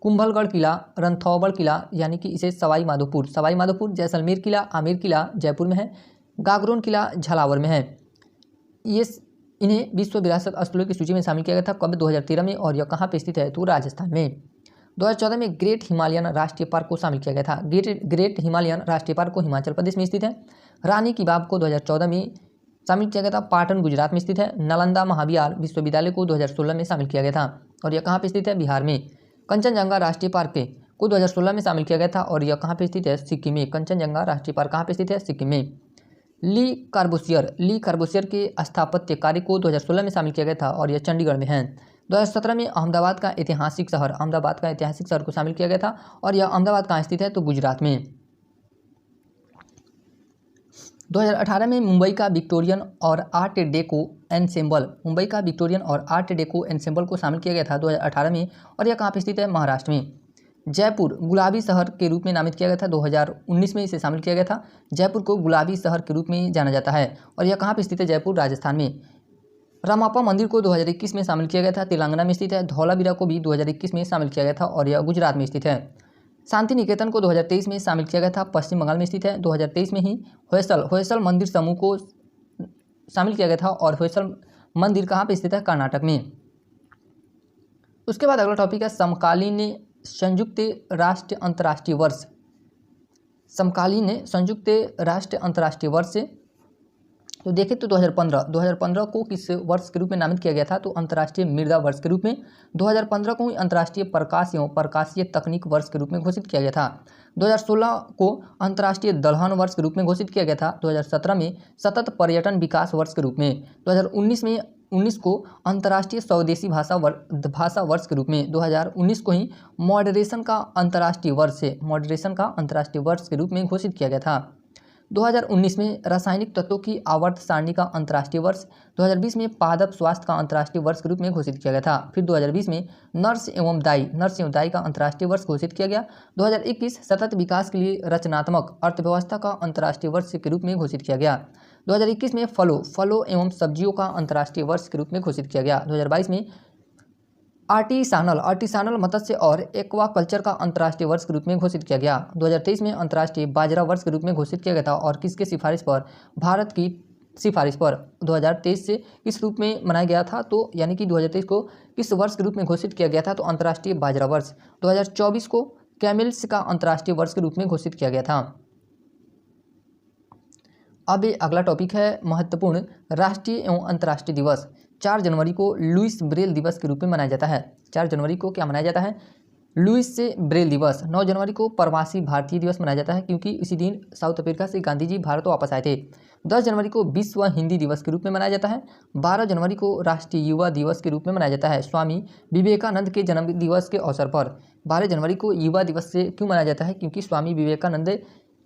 Speaker 1: कुंभलगढ़ किला, रणथंभौर किला, यानी कि इसे सवाई माधोपुर, जैसलमेर किला, आमेर किला जयपुर में है, गागरोन किला झालावाड़ में है। ये इन्हें विश्व विरासत स्थलों की सूची में शामिल किया गया था कब? 2013 में। और यह कहाँ पे स्थित है? तो राजस्थान में। 2014 में ग्रेट हिमालयन राष्ट्रीय पार्क को शामिल किया गया था। ग्रेट हिमालयन राष्ट्रीय पार्क को हिमाचल प्रदेश में स्थित है। रानी की बाग को 2014 में शामिल किया गया था, पाटन गुजरात में स्थित है। नालंदा महाविहार विश्वविद्यालय को 2016 में शामिल किया गया था और यह कहाँ पे स्थित है? बिहार में। कंचनजंगा राष्ट्रीय पार्क को 2016 में शामिल किया गया था और यह कहाँ पे स्थित है? सिक्किम में। कंचनजंगा राष्ट्रीय पार्क कहाँ पे स्थित है? सिक्किम में। ली कार्बोसियर के स्थापत्य कार्य को 2016 में शामिल किया गया था और यह चंडीगढ़ में है। 2017 में अहमदाबाद का ऐतिहासिक शहर को शामिल किया गया था और यह अहमदाबाद कहाँ स्थित है? तो गुजरात में। 2018 में मुंबई का विक्टोरियन और आर्ट डेको एनसेम्बल को शामिल किया गया था 2018 में और यह कहाँ पे स्थित है? महाराष्ट्र में। जयपुर गुलाबी शहर के रूप में नामित किया गया था, 2019 में इसे शामिल किया गया था। जयपुर को गुलाबी शहर के रूप में जाना जाता है और यह कहाँ पे स्थित है? जयपुर, राजस्थान में। रामाप्पा मंदिर को 2021 में शामिल किया गया था, तेलंगाना में स्थित है। धौलावीरा को भी 2021 में शामिल किया गया था और यह गुजरात में स्थित है। शांति निकेतन को 2023 में शामिल किया गया था, पश्चिम बंगाल में स्थित है। 2023 में ही होयसल मंदिर समूह को शामिल किया गया था और होयसल मंदिर कहाँ पे स्थित है? कर्नाटक में। उसके बाद अगला टॉपिक है समकालीन संयुक्त राष्ट्र अंतर्राष्ट्रीय वर्ष। समकालीन संयुक्त राष्ट्र अंतर्राष्ट्रीय वर्ष तो देखें तो 2015 को किस वर्ष के रूप में नामित किया गया था? तो अंतर्राष्ट्रीय मृदा वर्ष के रूप में। 2015 को ही अंतर्राष्ट्रीय प्रकाश एवं प्रकाशीय तकनीक वर्ष के रूप में घोषित किया गया था। 2016 को अंतर्राष्ट्रीय दलहन वर्ष के रूप में घोषित किया गया था। 2017 में सतत पर्यटन विकास वर्ष के रूप में। 2019 को अंतर्राष्ट्रीय स्वदेशी भाषा वर्ष के रूप में। 2019 को ही मॉडरेशन का अंतर्राष्ट्रीय वर्ष के रूप में घोषित किया गया था। 2019 में रासायनिक तत्वों की आवर्त सारणी का अंतर्राष्ट्रीय वर्ष। 2020 में पादप स्वास्थ्य का अंतर्राष्ट्रीय वर्ष के रूप में घोषित किया गया था। फिर 2020 में नर्स एवं दाई का अंतर्राष्ट्रीय वर्ष घोषित किया गया। 2021 सतत विकास के लिए रचनात्मक अर्थव्यवस्था का अंतर्राष्ट्रीय वर्ष के रूप में घोषित किया गया। 2021 में फलों एवं सब्जियों का अंतर्राष्ट्रीय वर्ष के रूप में घोषित किया गया। 2022 में आर्टिसानल मत्स्य और एक्वाकल्चर का अंतर्राष्ट्रीय वर्ष के रूप में घोषित किया गया। 2023 में अंतर्राष्ट्रीय बाजरा वर्ष के रूप में घोषित किया गया था और किसके सिफारिश पर? भारत की सिफारिश पर 2023 से किस रूप में मनाया गया था, तो यानी कि 2023 को किस वर्ष के रूप में घोषित किया गया था, तो अंतर्राष्ट्रीय बाजरा वर्ष। 2024 को कैमिल्स का अंतर्राष्ट्रीय वर्ष के रूप में घोषित किया गया था। अब ये अगला टॉपिक है महत्वपूर्ण राष्ट्रीय एवं अंतर्राष्ट्रीय दिवस। 4 जनवरी को लुईस ब्रेल दिवस के रूप में मनाया जाता है। 4 जनवरी को क्या मनाया जाता है, लुईस से ब्रेल दिवस। 9 जनवरी को प्रवासी भारतीय दिवस मनाया जाता है क्योंकि इसी दिन साउथ अफ्रीका से गांधी जी भारत वापस आए थे। 10 जनवरी को विश्व हिंदी दिवस के रूप में मनाया जाता है। 12 जनवरी को राष्ट्रीय युवा दिवस के रूप में मनाया जाता है स्वामी विवेकानंद के जन्म दिवस के अवसर पर। 12 जनवरी को युवा दिवस से क्यों मनाया जाता है, क्योंकि स्वामी विवेकानंद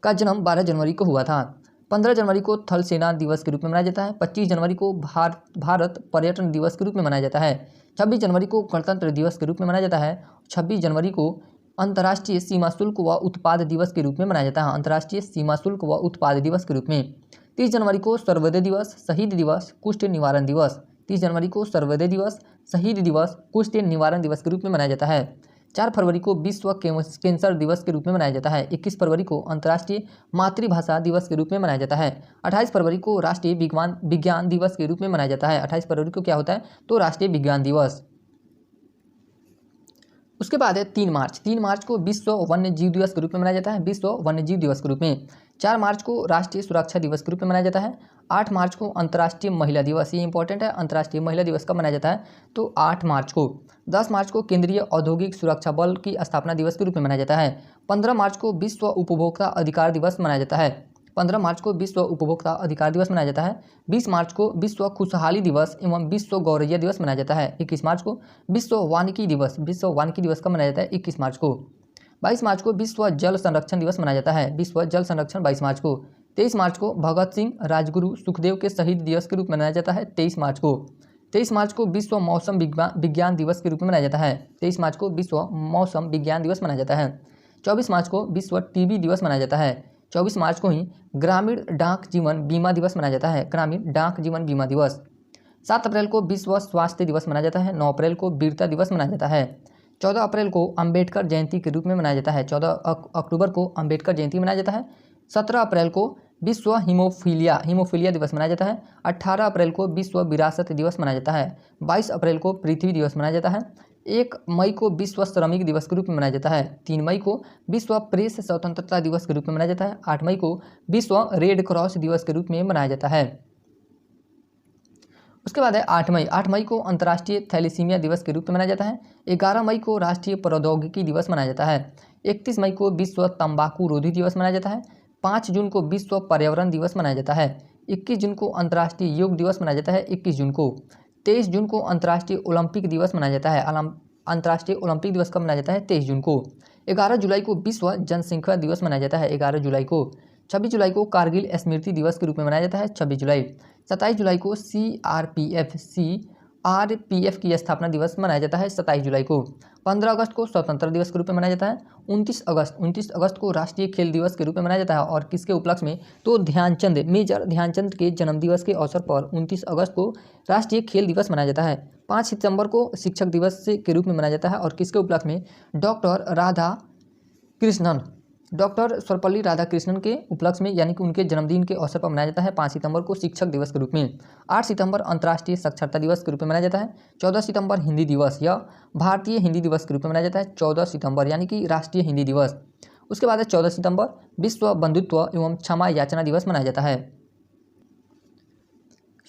Speaker 1: का जन्म 12 जनवरी को हुआ था। 15 जनवरी को थल सेना दिवस के रूप में मनाया जाता है। 25 जनवरी को भारत पर्यटन दिवस के रूप में मनाया जाता है। 26 जनवरी को गणतंत्र दिवस के रूप में मनाया जाता है। 26 जनवरी को अंतर्राष्ट्रीय सीमा शुल्क व उत्पाद दिवस के रूप में मनाया जाता है, अंतर्राष्ट्रीय सीमा शुल्क व उत्पाद दिवस के रूप में। 30 जनवरी को सर्वोदय दिवस, शहीद दिवस, कुष्ठ निवारण दिवस। 30 जनवरी को सर्वोदय दिवस, शहीद दिवस, कुष्ठ निवारण दिवस के रूप में मनाया जाता है। 4 फरवरी को विश्व कैंसर दिवस के रूप में मनाया जाता है। 21 फरवरी को अंतर्राष्ट्रीय मातृभाषा दिवस के रूप में मनाया जाता है। 28 फरवरी को राष्ट्रीय विज्ञान दिवस के रूप में मनाया जाता है। 28 फरवरी को क्या होता है, तो राष्ट्रीय विज्ञान दिवस। उसके बाद है 3 मार्च। 3 मार्च को विश्व वन्य जीव दिवस के रूप में मनाया जाता है, विश्व वन्य जीव दिवस के रूप में। 4 मार्च को राष्ट्रीय सुरक्षा दिवस के रूप में मनाया जाता है। 8 मार्च को अंतर्राष्ट्रीय महिला दिवस, ये इंपॉर्टेंट है, अंतर्राष्ट्रीय महिला दिवस कब मनाया जाता है, तो 8 मार्च को। 10 मार्च को केंद्रीय औद्योगिक सुरक्षा बल की स्थापना दिवस के रूप में मनाया जाता है। 15 मार्च को विश्व उपभोक्ता अधिकार दिवस मनाया जाता है। 15 मार्च को विश्व उपभोक्ता अधिकार दिवस मनाया जाता है। 20 मार्च को विश्व खुशहाली दिवस एवं विश्व गौरैया दिवस मनाया जाता है। 21 मार्च को विश्व वानिकी दिवस, विश्व वानिकी दिवस कब मनाया जाता है, 21 मार्च को। 22 मार्च को विश्व जल संरक्षण दिवस मनाया जाता है, विश्व जल संरक्षण 22 मार्च को। 23 मार्च को भगत सिंह, राजगुरु, सुखदेव के शहीद दिवस के रूप में मनाया जाता है, 23 मार्च को। 23 मार्च को विश्व मौसम विज्ञान दिवस के रूप में मनाया जाता है। 23 मार्च को विश्व मौसम विज्ञान दिवस मनाया जाता है। 24 मार्च को विश्व टीबी दिवस मनाया जाता है। 24 मार्च को ही ग्रामीण डाक जीवन बीमा दिवस मनाया जाता है, ग्रामीण डाक जीवन बीमा दिवस। 7 अप्रैल को विश्व स्वास्थ्य दिवस मनाया जाता है। 9 अप्रैल को वीरता दिवस मनाया जाता है। 14 अप्रैल को अंबेडकर जयंती के रूप में मनाया जाता है। 14 अक्टूबर को अंबेडकर जयंती मनाया जाता है। 17 अप्रैल को विश्व हीमोफीलिया दिवस मनाया जाता है। 18 अप्रैल को विश्व विरासत दिवस मनाया जाता है। 22 अप्रैल को पृथ्वी दिवस मनाया जाता है। 1 मई को विश्व श्रमिक दिवस के रूप में मनाया जाता है। 3 मई को विश्व प्रेस स्वतंत्रता दिवस के रूप में मनाया जाता है। 8 मई को विश्व रेड क्रॉस दिवस के रूप में मनाया जाता है। उसके बाद है 8 मई। 8 मई को अंतर्राष्ट्रीय थैलेसीमिया दिवस के रूप में मनाया जाता है। 11 मई को राष्ट्रीय प्रौद्योगिकी दिवस मनाया जाता है। 31 मई को विश्व तंबाकू रोधी दिवस मनाया जाता है। 5 जून को विश्व पर्यावरण दिवस मनाया जाता है। 21 जून को अंतर्राष्ट्रीय योग दिवस मनाया जाता है, 21 जून को। 23 जून को अंतर्राष्ट्रीय ओलंपिक दिवस मनाया जाता है। अंतर्राष्ट्रीय ओलंपिक दिवस कब मनाया जाता है, 23 जून को। 11 जुलाई को विश्व जनसंख्या दिवस मनाया जाता है, 11 जुलाई को। 26 जुलाई को कारगिल स्मृति दिवस के रूप में मनाया जाता है, 26 जुलाई। 27 जुलाई को सीआरपीएफ की स्थापना दिवस मनाया जाता है, 27 जुलाई को। 15 अगस्त को स्वतंत्रता दिवस के रूप में मनाया जाता है। 29 अगस्त को राष्ट्रीय खेल दिवस के रूप में मनाया जाता है। और किसके उपलक्ष्य में, तो मेजर ध्यानचंद के जन्म दिवस के अवसर पर 29 अगस्त को राष्ट्रीय खेल दिवस मनाया जाता है। 5 सितंबर को शिक्षक दिवस के रूप में मनाया जाता है। और किसके उपलक्ष्य में, डॉक्टर सर्वपल्ली राधाकृष्णन के उपलक्ष्य में, यानी कि उनके जन्मदिन के अवसर पर मनाया जाता है 5 सितंबर को शिक्षक दिवस के रूप में। 8 सितंबर अंतर्राष्ट्रीय साक्षरता दिवस के रूप में मनाया जाता है। 14 सितंबर हिंदी दिवस या भारतीय हिंदी दिवस के रूप में मनाया जाता है, 14 सितंबर यानी कि राष्ट्रीय हिंदी दिवस। उसके बाद है 14 सितंबर विश्व बंधुत्व एवं क्षमा याचना दिवस मनाया जाता है।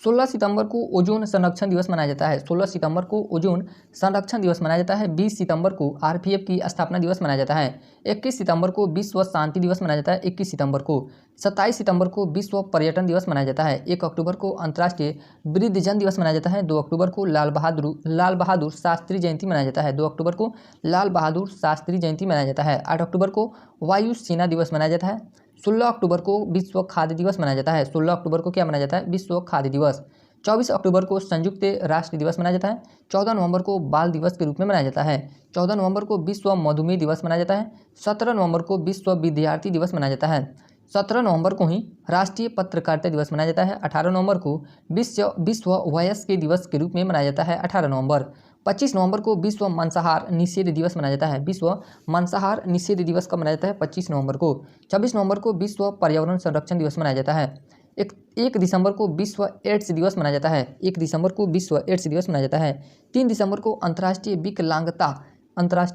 Speaker 1: 16 सितंबर को ओजोन संरक्षण दिवस मनाया जाता है, 16 सितंबर को ओजोन संरक्षण दिवस मनाया जाता है। 20 सितंबर को आरपीएफ की स्थापना दिवस मनाया जाता है। 21 सितंबर को विश्व शांति दिवस मनाया जाता है, 21 सितंबर को। 27 सितंबर को विश्व पर्यटन दिवस मनाया जाता है। 1 अक्टूबर को अंतर्राष्ट्रीय वृद्धजन दिवस मनाया जाता है। 2 अक्टूबर को लाल बहादुर शास्त्री जयंती मनाया जाता है, 2 अक्टूबर को लाल बहादुर शास्त्री जयंती मनाया जाता है। 8 अक्टूबर को वायु सेना दिवस मनाया जाता है। 16 अक्टूबर को विश्व खाद्य दिवस मनाया जाता है। 16 अक्टूबर को क्या मनाया जाता है, विश्व खाद्य दिवस। 24 अक्टूबर को संयुक्त राष्ट्र दिवस मनाया जाता है। 14 नवंबर को बाल दिवस के रूप में मनाया जाता है। 14 नवंबर को विश्व मधुमेह दिवस मनाया जाता है। 17 नवंबर को विश्व विद्यार्थी दिवस मनाया जाता है। 17 नवंबर को ही राष्ट्रीय पत्रकारिता दिवस मनाया जाता है। 18 नवंबर को विश्व वयस्क दिवस के रूप में मनाया जाता है, 18 नवंबर। 25 नवंबर को विश्व मांसाहार निषेध दिवस मनाया जाता है। विश्व मांसाहार निषेध दिवस कब मनाया जाता है, 25 नवंबर को। 26 नवंबर को विश्व पर्यावरण संरक्षण दिवस मनाया जाता है। 1 दिसंबर को विश्व एड्स दिवस मनाया जाता है। 1 दिसंबर को विश्व एड्स दिवस मनाया जाता है। 3 दिसंबर को अंतर्राष्ट्रीय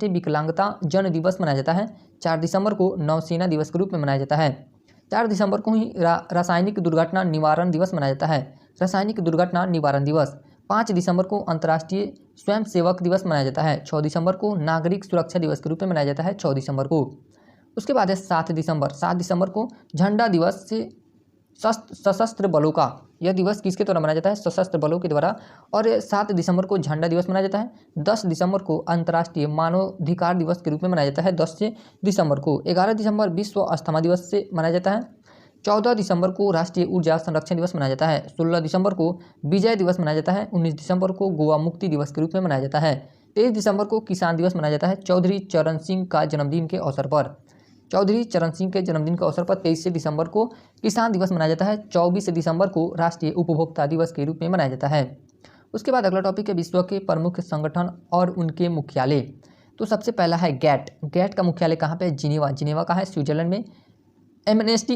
Speaker 1: विकलांगता जन दिवस मनाया जाता है। 4 दिसंबर को नौसेना दिवस के रूप में मनाया जाता है। 4 दिसंबर को ही रासायनिक दुर्घटना निवारण दिवस मनाया जाता है। रासायनिक दुर्घटना निवारण दिवस। 5 दिसंबर को अंतर्राष्ट्रीय स्वयंसेवक दिवस मनाया जाता है। 6 दिसंबर को नागरिक सुरक्षा दिवस के रूप में मनाया जाता है। 6 दिसंबर को। उसके बाद है 7 दिसंबर। 7 दिसंबर को झंडा दिवस से सशस्त्र बलों का, यह दिवस किसके द्वारा मनाया जाता है? सशस्त्र बलों के द्वारा। और 7 दिसंबर को झंडा दिवस मनाया जाता है। 10 दिसंबर को अंतर्राष्ट्रीय मानवाधिकार दिवस के रूप में मनाया जाता है। 10 दिसंबर को। 11 दिसंबर विश्व अस्थमा दिवस से मनाया जाता है। 14 दिसंबर को राष्ट्रीय ऊर्जा संरक्षण दिवस मनाया जाता है। 16 दिसंबर को विजय दिवस मनाया जाता है। 19 दिसंबर को गोवा मुक्ति दिवस के रूप में मनाया जाता है। 23 दिसंबर को किसान दिवस मनाया जाता है। चौधरी चरण सिंह का जन्मदिन के अवसर पर। चौधरी चरण सिंह के जन्मदिन के अवसर पर 23 दिसंबर को किसान दिवस मनाया जाता है। 24 दिसंबर को राष्ट्रीय उपभोक्ता दिवस के रूप में मनाया जाता है। उसके बाद अगला टॉपिक है विश्व के प्रमुख संगठन और उनके मुख्यालय। तो सबसे पहला है गैट। गैट का मुख्यालय कहाँ पे है? जिनेवा। जिनेवा कहाँ है? स्विट्जरलैंड में। एमनेस्टी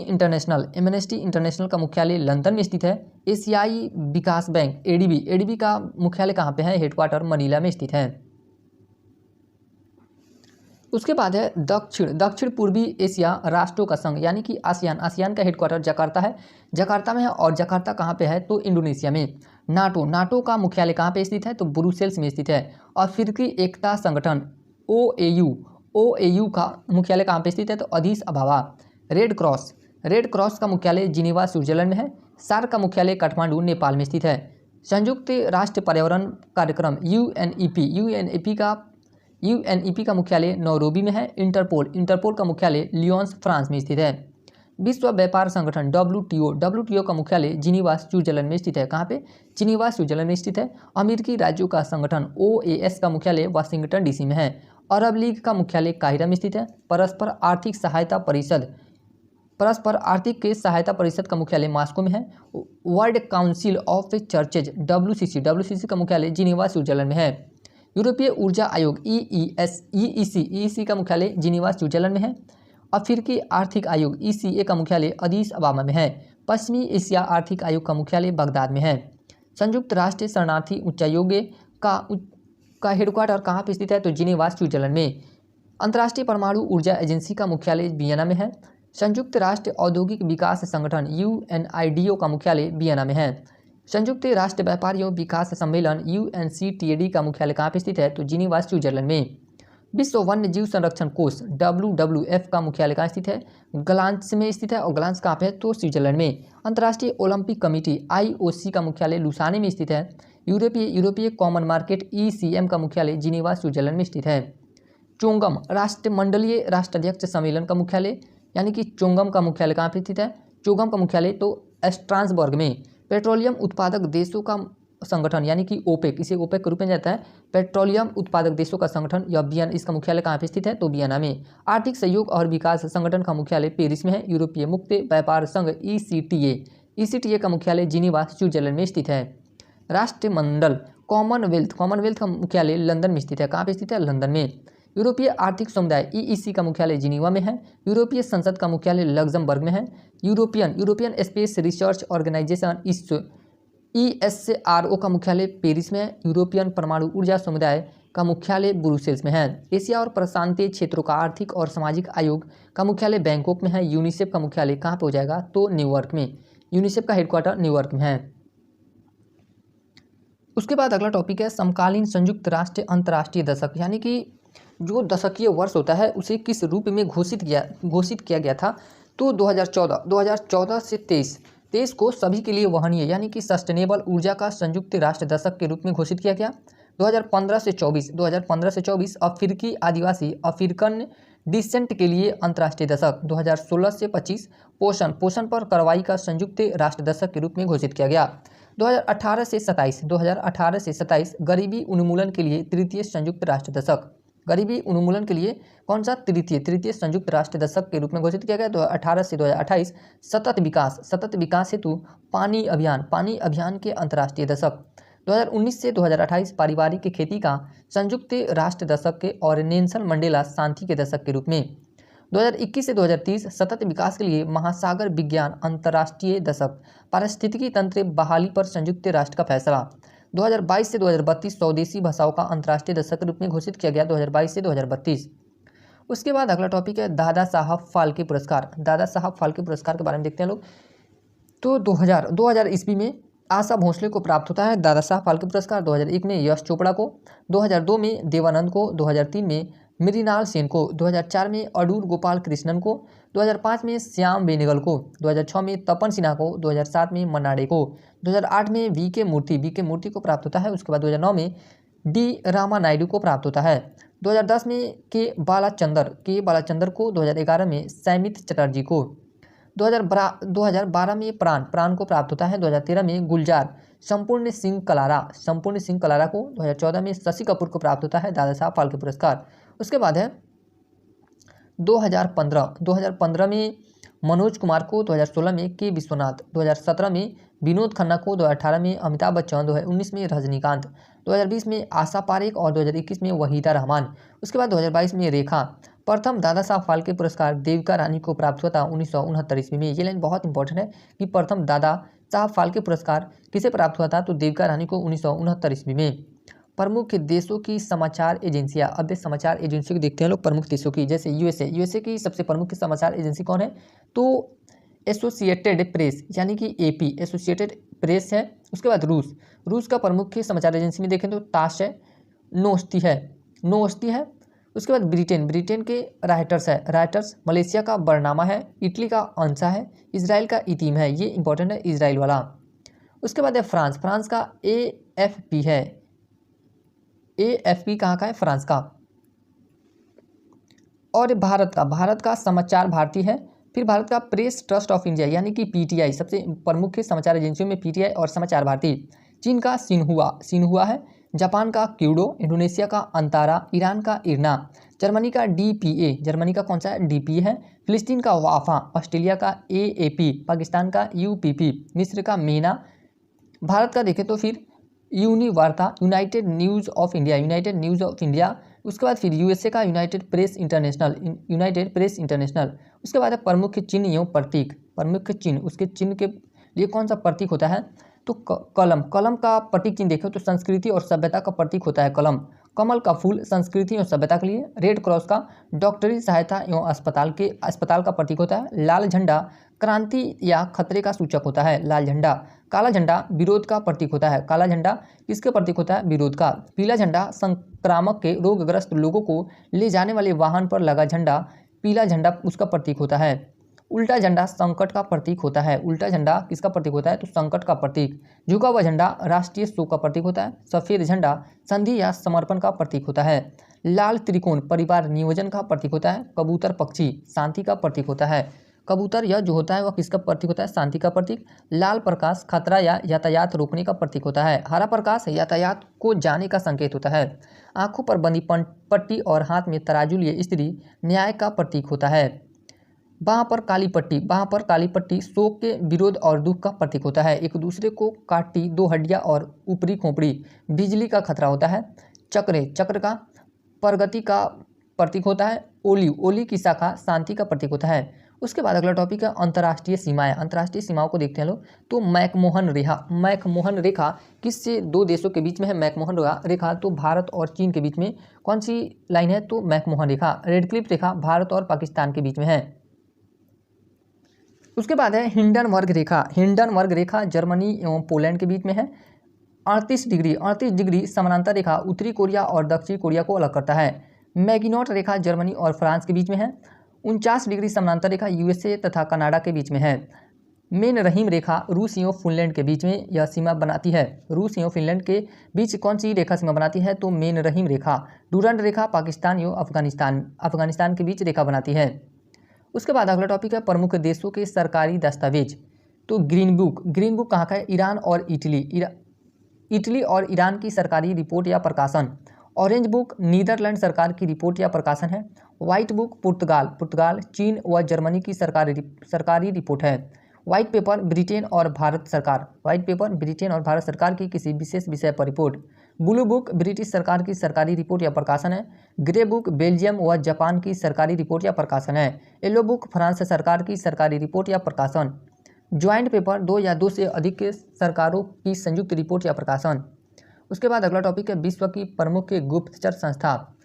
Speaker 1: इंटरनेशनल का मुख्यालय लंदन में स्थित है। एशियाई विकास बैंक एडीबी का मुख्यालय कहाँ पे है? हेडक्वार्टर मनीला में स्थित है। उसके बाद है दक्षिण पूर्वी एशिया राष्ट्रों का संघ यानी कि आसियान का हेडक्वार्टर जकार्ता में है। और जकार्ता कहाँ पे है? तो इंडोनेशिया में। नाटो का मुख्यालय कहाँ पे स्थित है? तो ब्रुसेल्स में स्थित है। अफ्रीकी एकता संगठन ओएयू का मुख्यालय कहाँ पे स्थित है? तो अदीस अबाबा। रेड क्रॉस का मुख्यालय जिनेवा स्विट्जरलैंड में है। सार्क का मुख्यालय काठमांडू नेपाल में स्थित है। संयुक्त राष्ट्र पर्यावरण कार्यक्रम यूएनईपी का मुख्यालय नैरोबी में है। इंटरपोल का मुख्यालय लियोन्स फ्रांस में स्थित है। विश्व व्यापार संगठन डब्ल्यूटीओ का मुख्यालय जिनेवा स्विट्जरलैंड में स्थित है। कहाँ पे? जिनेवा स्विट्जरलैंड में स्थित है। अमेरिकी राज्यों का संगठन ओएएस का मुख्यालय वाशिंगटन डीसी में है। अरब लीग का मुख्यालय काहिरा में स्थित है। परस्पर आर्थिक सहायता परिषद का मुख्यालय मॉस्को में है। World council of churches WCC का मुख्यालय जिनेवा स्विट्जरलैंड में है। यूरोपीय ऊर्जा आयोग ईईसी का मुख्यालय जिनेवा स्विट्जरलैंड में है। अफ्रीकी आर्थिक आयोग ईसीए का मुख्यालय अदीस अबाबा में है। पश्चिमी एशिया आर्थिक आयोग का मुख्यालय बगदाद में है। संयुक्त राष्ट्र शरणार्थी उच्चायोग का हेडक्वार्टर कहाँ पे स्थित है? तो जिनेवा स्विट्जरलैंड में। अंतर्राष्ट्रीय परमाणु ऊर्जा एजेंसी का मुख्यालय वियना में है। संयुक्त राष्ट्र औद्योगिक विकास संगठन यूएनआईडीओ का मुख्यालय वियना में है। संयुक्त राष्ट्र व्यापार एवं विकास सम्मेलन यूएनसीटीएडी का मुख्यालय कहाँ पे स्थित है? तो जिनेवा स्विट्जरलैंड में। विश्व वन्य जीव संरक्षण कोष डब्ल्यूडब्ल्यूएफ का मुख्यालय कहाँ स्थित है? ग्लांस में स्थित है। और ग्लांस कहाँ पे है? तो स्विट्जरलैंड में। अंतर्राष्ट्रीय ओलंपिक कमेटी आईओसी का मुख्यालय लुसाने में स्थित है। यूरोपीय कॉमन मार्केट ईसीएम का मुख्यालय जिनेवा स्विट्जरलैंड में स्थित है। चोंगम राष्ट्रमंडलीय राष्ट्राध्यक्ष सम्मेलन का मुख्यालय यानी कि चोंगम का मुख्यालय कहाँ पे स्थित है? चोंगम का मुख्यालय तो स्ट्रासबर्ग में। पेट्रोलियम उत्पादक देशों का संगठन यानी कि ओपेक, इसे ओपेक के रूप में जाता है। पेट्रोलियम उत्पादक देशों का संगठन या वियना, इसका मुख्यालय कहाँ पे स्थित है? तो वियना में। आर्थिक सहयोग और विकास संगठन का मुख्यालय पेरिस में है। यूरोपीय मुक्त व्यापार संघ ईसीटीए का मुख्यालय जिनेवा स्विट्जरलैंड में स्थित है। राष्ट्रमंडल कॉमनवेल्थ का मुख्यालय लंदन में स्थित है। कहाँ पे स्थित है? लंदन में। यूरोपीय आर्थिक समुदाय ईईसी का मुख्यालय जिनेवा में है। यूरोपीय संसद का मुख्यालय लग्जमबर्ग में है। European Space Research Organisation ESRO का मुख्यालय पेरिस में है। यूरोपियन परमाणु ऊर्जा समुदाय का मुख्यालय ब्रुसेल्स में है। एशिया और प्रशांतीय क्षेत्रों का आर्थिक और सामाजिक आयोग का मुख्यालय बैंकॉक में है। यूनिसेफ का मुख्यालय कहाँ पे हो जाएगा? तो न्यूयॉर्क में। यूनिसेफ का हेडक्वार्टर न्यूयॉर्क में है। उसके बाद अगला टॉपिक है समकालीन संयुक्त राष्ट्र अंतर्राष्ट्रीय दशक यानी कि जो दशकीय वर्ष होता है उसे किस रूप में घोषित किया गया था? तो 2014 से 23 को सभी के लिए वहनीय यानी कि सस्टेनेबल ऊर्जा का संयुक्त राष्ट्र दशक के रूप में घोषित किया गया। 2015 से 24 अफ्रीकी आदिवासी अफ्रीकन डिसेंट के लिए अंतर्राष्ट्रीय दशक। 2016 से 25 पोषण पर कार्रवाई का संयुक्त राष्ट्र दशक के रूप में घोषित किया गया। 2018 से 27 गरीबी उन्मूलन के लिए तृतीय संयुक्त राष्ट्र दशक। गरीबी उन्मूलन के लिए कौन सा? तृतीय संयुक्त राष्ट्र दशक के रूप में घोषित किया गया। 2018 से 2028 सतत विकास हेतु पानी अभियान के अंतर्राष्ट्रीय दशक। 2019 से 2028 पारिवारिक खेती का संयुक्त राष्ट्र दशक के और नेल्सन मंडेला शांति के दशक के रूप में। 2021 से 2030 सतत विकास के लिए महासागर विज्ञान अंतर्राष्ट्रीय दशक, पारिस्थितिकी तंत्र बहाली पर संयुक्त राष्ट्र का फैसला। 2022 से 2032 स्वदेशी भाषाओं का अंतर्राष्ट्रीय दशक के रूप में घोषित किया गया 2022 से 2032। उसके बाद अगला टॉपिक है दादा साहब फाल्के पुरस्कार। दादा साहब फाल्के पुरस्कार के बारे में देखते हैं लोग। तो 2000 ईस्वी में आशा भोसले को प्राप्त होता है दादा साहब फाल्के पुरस्कार। 2001 में यश चोपड़ा को, 2002 में देवानंद को, 2003 में मृणाल सेन को, 2004 में अडूर गोपाल कृष्णन को, 2005 में श्याम बेनेगल को, 2006 में तपन सिन्हा को, 2007 में मन्नाडे को, 2008 में वी के मूर्ति को प्राप्त होता है। उसके बाद 2009 में डी रामा नायडू को प्राप्त होता है। 2010 में के बालाचंदर को, 2011 में सैमित चटर्जी को, 2012 में प्राण को प्राप्त होता है। 2013 में गुलजार संपूर्ण सिंह कलारा को, 2014 में शशि कपूर को प्राप्त होता है दादा साहब फाल्के पुरस्कार। उसके बाद है 2015 में मनोज कुमार को, 2016 में के विश्वनाथ, 2017 में विनोद खन्ना को, 2018 में अमिताभ बच्चन, 2019 में रजनीकांत, 2020 में आशा पारेख और 2021 में वहीदा रहमान। उसके बाद 2022 में रेखा। प्रथम दादा साहब फाल्के पुरस्कार देविका रानी को प्राप्त हुआ था 1969 ईस्वी में। ये लाइन बहुत इंपॉर्टेंट है कि प्रथम दादा साहब फाल्के पुरस्कार किसे प्राप्त हुआ था, तो देविका रानी को 1969 ईस्वी में। प्रमुख देशों की समाचार एजेंसियां। अब समाचार एजेंसियों को देखते हैं लोग प्रमुख देशों की। जैसे यूएसए की सबसे प्रमुख समाचार एजेंसी कौन है, तो एसोसिएटेड प्रेस यानी कि एपी एसोसिएटेड प्रेस है। उसके बाद रूस का प्रमुख समाचार एजेंसी में देखें तो ताश है, नोस्ती है। उसके बाद ब्रिटेन के राइटर्स, मलेशिया का बरनामा है, इटली का अंसा है, इजराइल का इतीम है। ये इंपॉर्टेंट है इजराइल वाला। उसके बाद है फ्रांस का AFP है। AFP कहाँ का है, फ्रांस का। और भारत का समाचार भारती है। फिर भारत का प्रेस ट्रस्ट ऑफ इंडिया यानी कि PTI, सबसे प्रमुख समाचार एजेंसियों में PTI और समाचार भारती। चीन का सिन्हुआ है, जापान का क्यूडो, इंडोनेशिया का अंतारा, ईरान का इरना, जर्मनी का DPA, जर्मनी का कौन सा है, DPA है, फिलिस्तीन का वाफा, ऑस्ट्रेलिया का AAP, पाकिस्तान का UPP, मिस्र का मेना। भारत का देखें तो फिर यूनिवार्ता, यूनाइटेड न्यूज़ ऑफ इंडिया। उसके बाद फिर USA का यूनाइटेड प्रेस इंटरनेशनल। उसके बाद है प्रमुख चिन्ह एवं प्रतीक। उसके चिन्ह के लिए कौन सा प्रतीक होता है, तो कलम का प्रतीक चिन्ह देखो तो संस्कृति और सभ्यता का प्रतीक होता है कलम। कमल का फूल संस्कृति और सभ्यता के लिए। रेड क्रॉस का डॉक्टरी सहायता एवं अस्पताल का प्रतीक होता है। लाल झंडा क्रांति या खतरे का सूचक होता है, लाल झंडा। काला झंडा विरोध का प्रतीक होता है, काला झंडा किसके प्रतीक होता है, विरोध का। पीला झंडा संक्रामक के रोगग्रस्त लोगों को ले जाने वाले वाहन पर लगा झंडा, पीला झंडा उसका प्रतीक होता है। उल्टा झंडा संकट का प्रतीक होता है, उल्टा झंडा किसका प्रतीक होता है, तो संकट का प्रतीक। झुका हुआ झंडा राष्ट्रीय शोक का प्रतीक होता है। सफेद झंडा संधि या समर्पण का प्रतीक होता है। लाल त्रिकोण परिवार नियोजन का प्रतीक होता है। कबूतर पक्षी शांति का प्रतीक होता है। कबूतर यह जो होता है वह किसका प्रतीक होता है, शांति का प्रतीक। लाल प्रकाश खतरा या यातायात रोकने का प्रतीक होता है। हरा प्रकाश यातायात को जाने का संकेत होता है। आंखों पर बंधी पट्टी और हाथ में तराजू लिए स्त्री न्याय का प्रतीक होता है। बाँह पर काली पट्टी शोक के विरोध और दुख का प्रतीक होता है। एक दूसरे को काटती दो हड्डियां और ऊपरी खोपड़ी बिजली का खतरा होता है। चक्र का प्रगति का प्रतीक होता है। ओली की शाखा शांति का प्रतीक होता है। उसके बाद अगला टॉपिक है अंतर्राष्ट्रीय सीमाएं। अंतर्राष्ट्रीय सीमाओं को देखते हैं लोग। तो मैकमोहन रेखा किससे दो देशों के बीच में है, मैकमोहन रेखा तो भारत और चीन के बीच में कौन सी लाइन है, तो मैकमोहन रेखा। रेड क्लिफ रेखा भारत और पाकिस्तान के बीच में है। उसके बाद है हिंडनबर्ग रेखा जर्मनी एवं पोलैंड के बीच में है। 38 डिग्री समानांतर रेखा उत्तरी कोरिया और दक्षिण कोरिया को अलग करता है। मैगिनॉट रेखा जर्मनी और फ्रांस के बीच में है। 49 डिग्री समानांतर रेखा USA तथा कनाडा के बीच में है। मेन रहीम रेखा रूस एवं फिनलैंड के बीच में यह सीमा बनाती है। रूस एवं फिनलैंड के बीच कौन सी रेखा सीमा बनाती है, तो मेन रहीम रेखा। डूरंड रेखा पाकिस्तान एवं अफगानिस्तान के बीच रेखा बनाती है। उसके बाद अगला टॉपिक है प्रमुख देशों के सरकारी दस्तावेज। तो ग्रीन बुक कहाँ का है, ईरान और इटली और ईरान की सरकारी रिपोर्ट या प्रकाशन। ऑरेंज बुक नीदरलैंड सरकार की रिपोर्ट या प्रकाशन है। व्हाइट बुक पुर्तगाल चीन व जर्मनी की सरकारी रिपोर्ट है। व्हाइट पेपर ब्रिटेन और भारत सरकार की किसी विशेष विषय पर रिपोर्ट। ब्लू बुक ब्रिटिश सरकार की सरकारी रिपोर्ट या प्रकाशन है। ग्रे बुक बेल्जियम व जापान की सरकारी रिपोर्ट या प्रकाशन है। येलो बुक फ्रांस सरकार की सरकारी रिपोर्ट या प्रकाशन। ज्वाइंट पेपर दो या दो से अधिक के सरकारों की संयुक्त रिपोर्ट या प्रकाशन। उसके बाद अगला टॉपिक है विश्व की प्रमुख गुप्तचर संस्था।